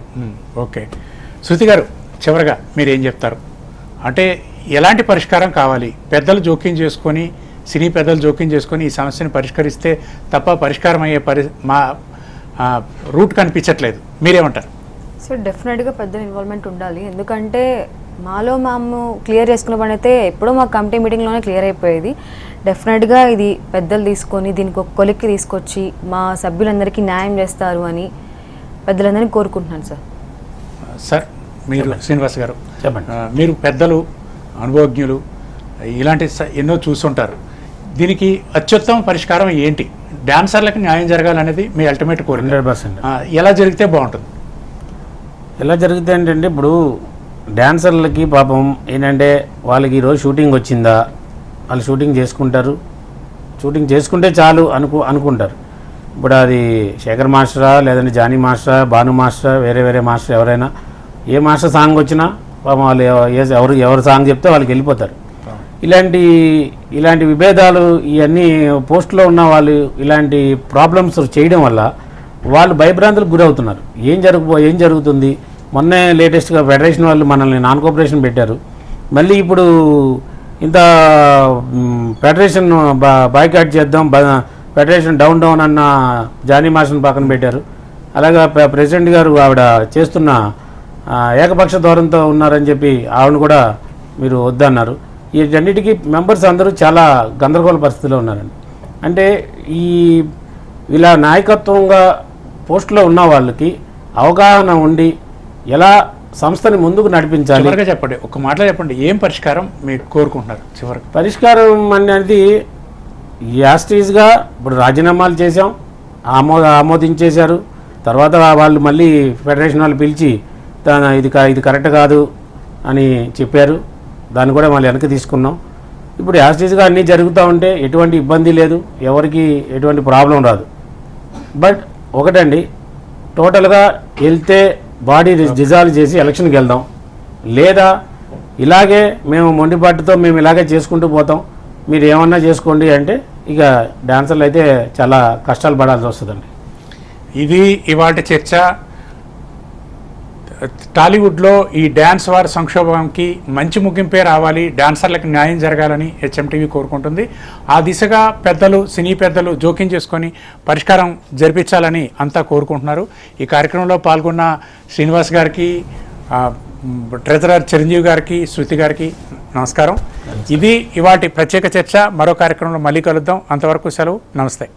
ఓకే శృతి గారు, చివరిగా మీరు ఏం చెప్తారు? అంటే ఎలాంటి పరిష్కారం కావాలి? పెద్దలు జోక్యం చేసుకొని, సినీ పెద్దలు జోక్యం చేసుకొని ఈ సమస్యను పరిష్కరిస్తే తప్ప పరిష్కారం అయ్యే మా రూట్ కనిపించట్లేదు, మీరేమంటారు? సో డెఫినెట్గా పెద్దల ఇన్వాల్వ్మెంట్ ఉండాలి. ఎందుకంటే మాలో మేము క్లియర్ చేసుకున్న పని అయితే ఎప్పుడో మా కమిటీ మీటింగ్లోనే క్లియర్ అయిపోయేది. డెఫినెట్గా ఇది పెద్దలు తీసుకొని దీనికి ఒక కొలిక్కి తీసుకొచ్చి మా సభ్యులందరికీ న్యాయం చేస్తారు అని పెద్దలందరినీ కోరుకుంటున్నాను సార్. సార్ మీరు శ్రీనివాస్ గారు చెప్పండి. మీరు పెద్దలు, అనుభవజ్ఞులు, ఇలాంటి ఎన్నో చూస్తుంటారు. దీనికి అత్యుత్తమ పరిష్కారం ఏంటి? డాన్సర్లకు న్యాయం జరగాలనేది మీ అల్టిమేట్ కోరిక. 100%. ఎలా జరిగితే బాగుంటుంది? ఎలా జరిగితే ఏంటంటే ఇప్పుడు డ్యాన్సర్లకి పాపం ఏంటంటే వాళ్ళకి ఈరోజు షూటింగ్ వచ్చిందా, వాళ్ళు షూటింగ్ చేసుకుంటారు, షూటింగ్ చేసుకుంటే చాలు అనుకుంటారు. ఇప్పుడు అది శేఖర్ మాస్టరా, లేదంటే జానీ మాస్టరా, భాను మాస్టరా, వేరే మాస్టర్ ఎవరైనా ఏ మాస్టర్ సాంగ్ వచ్చినా పాపం వాళ్ళు ఎవరు సాంగ్ చెప్తే వాళ్ళకి వెళ్ళిపోతారు. ఇలాంటి విభేదాలు ఇవన్నీ పోస్ట్లో ఉన్న వాళ్ళు ఇలాంటి ప్రాబ్లమ్స్ చేయడం వల్ల వాళ్ళు భయభ్రాంతులకు గురవుతున్నారు. ఏం జరుగుతుంది? మొన్నే లేటెస్ట్గా ఫెడరేషన్ వాళ్ళు మనల్ని నాన్ కోఆపరేషన్ పెట్టారు. మళ్ళీ ఇప్పుడు ఇంత ఫెడరేషన్ బాయ్కాట్ చేద్దాం, ఫెడరేషన్ డౌన్ అన్న జానీ మాస్టర్ని పక్కన పెట్టారు. అలాగే ప్రెసిడెంట్ గారు ఆవిడ చేస్తున్న ఏకపక్ష ధోరణితో ఉన్నారని చెప్పి ఆవిడను కూడా మీరు వద్దన్నారు. వీటన్నిటికీ మెంబర్స్ అందరూ చాలా గందరగోళ పరిస్థితిలో ఉన్నారండి. అంటే ఇలా నాయకత్వంగా పోస్టులో ఉన్న వాళ్ళకి అవగాహన ఉండి ఎలా సంస్థని ముందుకు నడిపించాలి. చివరిగా చెప్పండి, ఒక మాటలో చెప్పండి, ఏం పరిష్కారం మీరు కోరుకుంటున్నారు? చివరికి పరిష్కారం అనేది యాస్టీజ్గా ఇప్పుడు రాజీనామాలు చేసాం, ఆమోదించేశారు. తర్వాత వాళ్ళు మళ్ళీ ఫెడరేషన్ వాళ్ళు పిలిచి ఇది కరెక్ట్ కాదు అని చెప్పారు. దాన్ని కూడా మళ్ళీ వెనక్కి తీసుకున్నాం. ఇప్పుడు యాస్టీజ్గా అన్నీ జరుగుతూ ఉంటే ఎటువంటి ఇబ్బంది లేదు, ఎవరికి ఎటువంటి ప్రాబ్లం రాదు. బట్ ఒకటండి, టోటల్గా వెళ్తే బాడీ డిజాల్వ్ చేసి ఎలక్షన్కి వెళ్దాం, లేదా ఇలాగే మేము మొండిపాటుతో మేము ఇలాగే చేసుకుంటూ పోతాం, మీరు ఏమన్నా చేసుకోండి అంటే ఇక డాన్సర్లు అయితే చాలా కష్టాలు పడాల్సి వస్తుందండి. ఇది ఇవాళ చర్చ. టాలీవుడ్లో ఈ డ్యాన్స్ వార్ సంక్షోభంకి మంచి ముగింపే రావాలి, డాన్సర్లకు న్యాయం జరగాలని హెచ్ఎంటీవీ కోరుకుంటుంది. ఆ దిశగా పెద్దలు, సినీ పెద్దలు జోక్యం చేసుకొని పరిష్కారం జరిపించాలని అంతా కోరుకుంటున్నారు. ఈ కార్యక్రమంలో పాల్గొన్న శ్రీనివాస్ గారికి, ట్రెజరర్ చిరంజీవి గారికి, శృతి గారికి నమస్కారం. ఇది ఇవాటి ప్రత్యేక చర్చ. మరో కార్యక్రమంలో మళ్ళీ కలుద్దాం. అంతవరకు సెలవు. నమస్తే.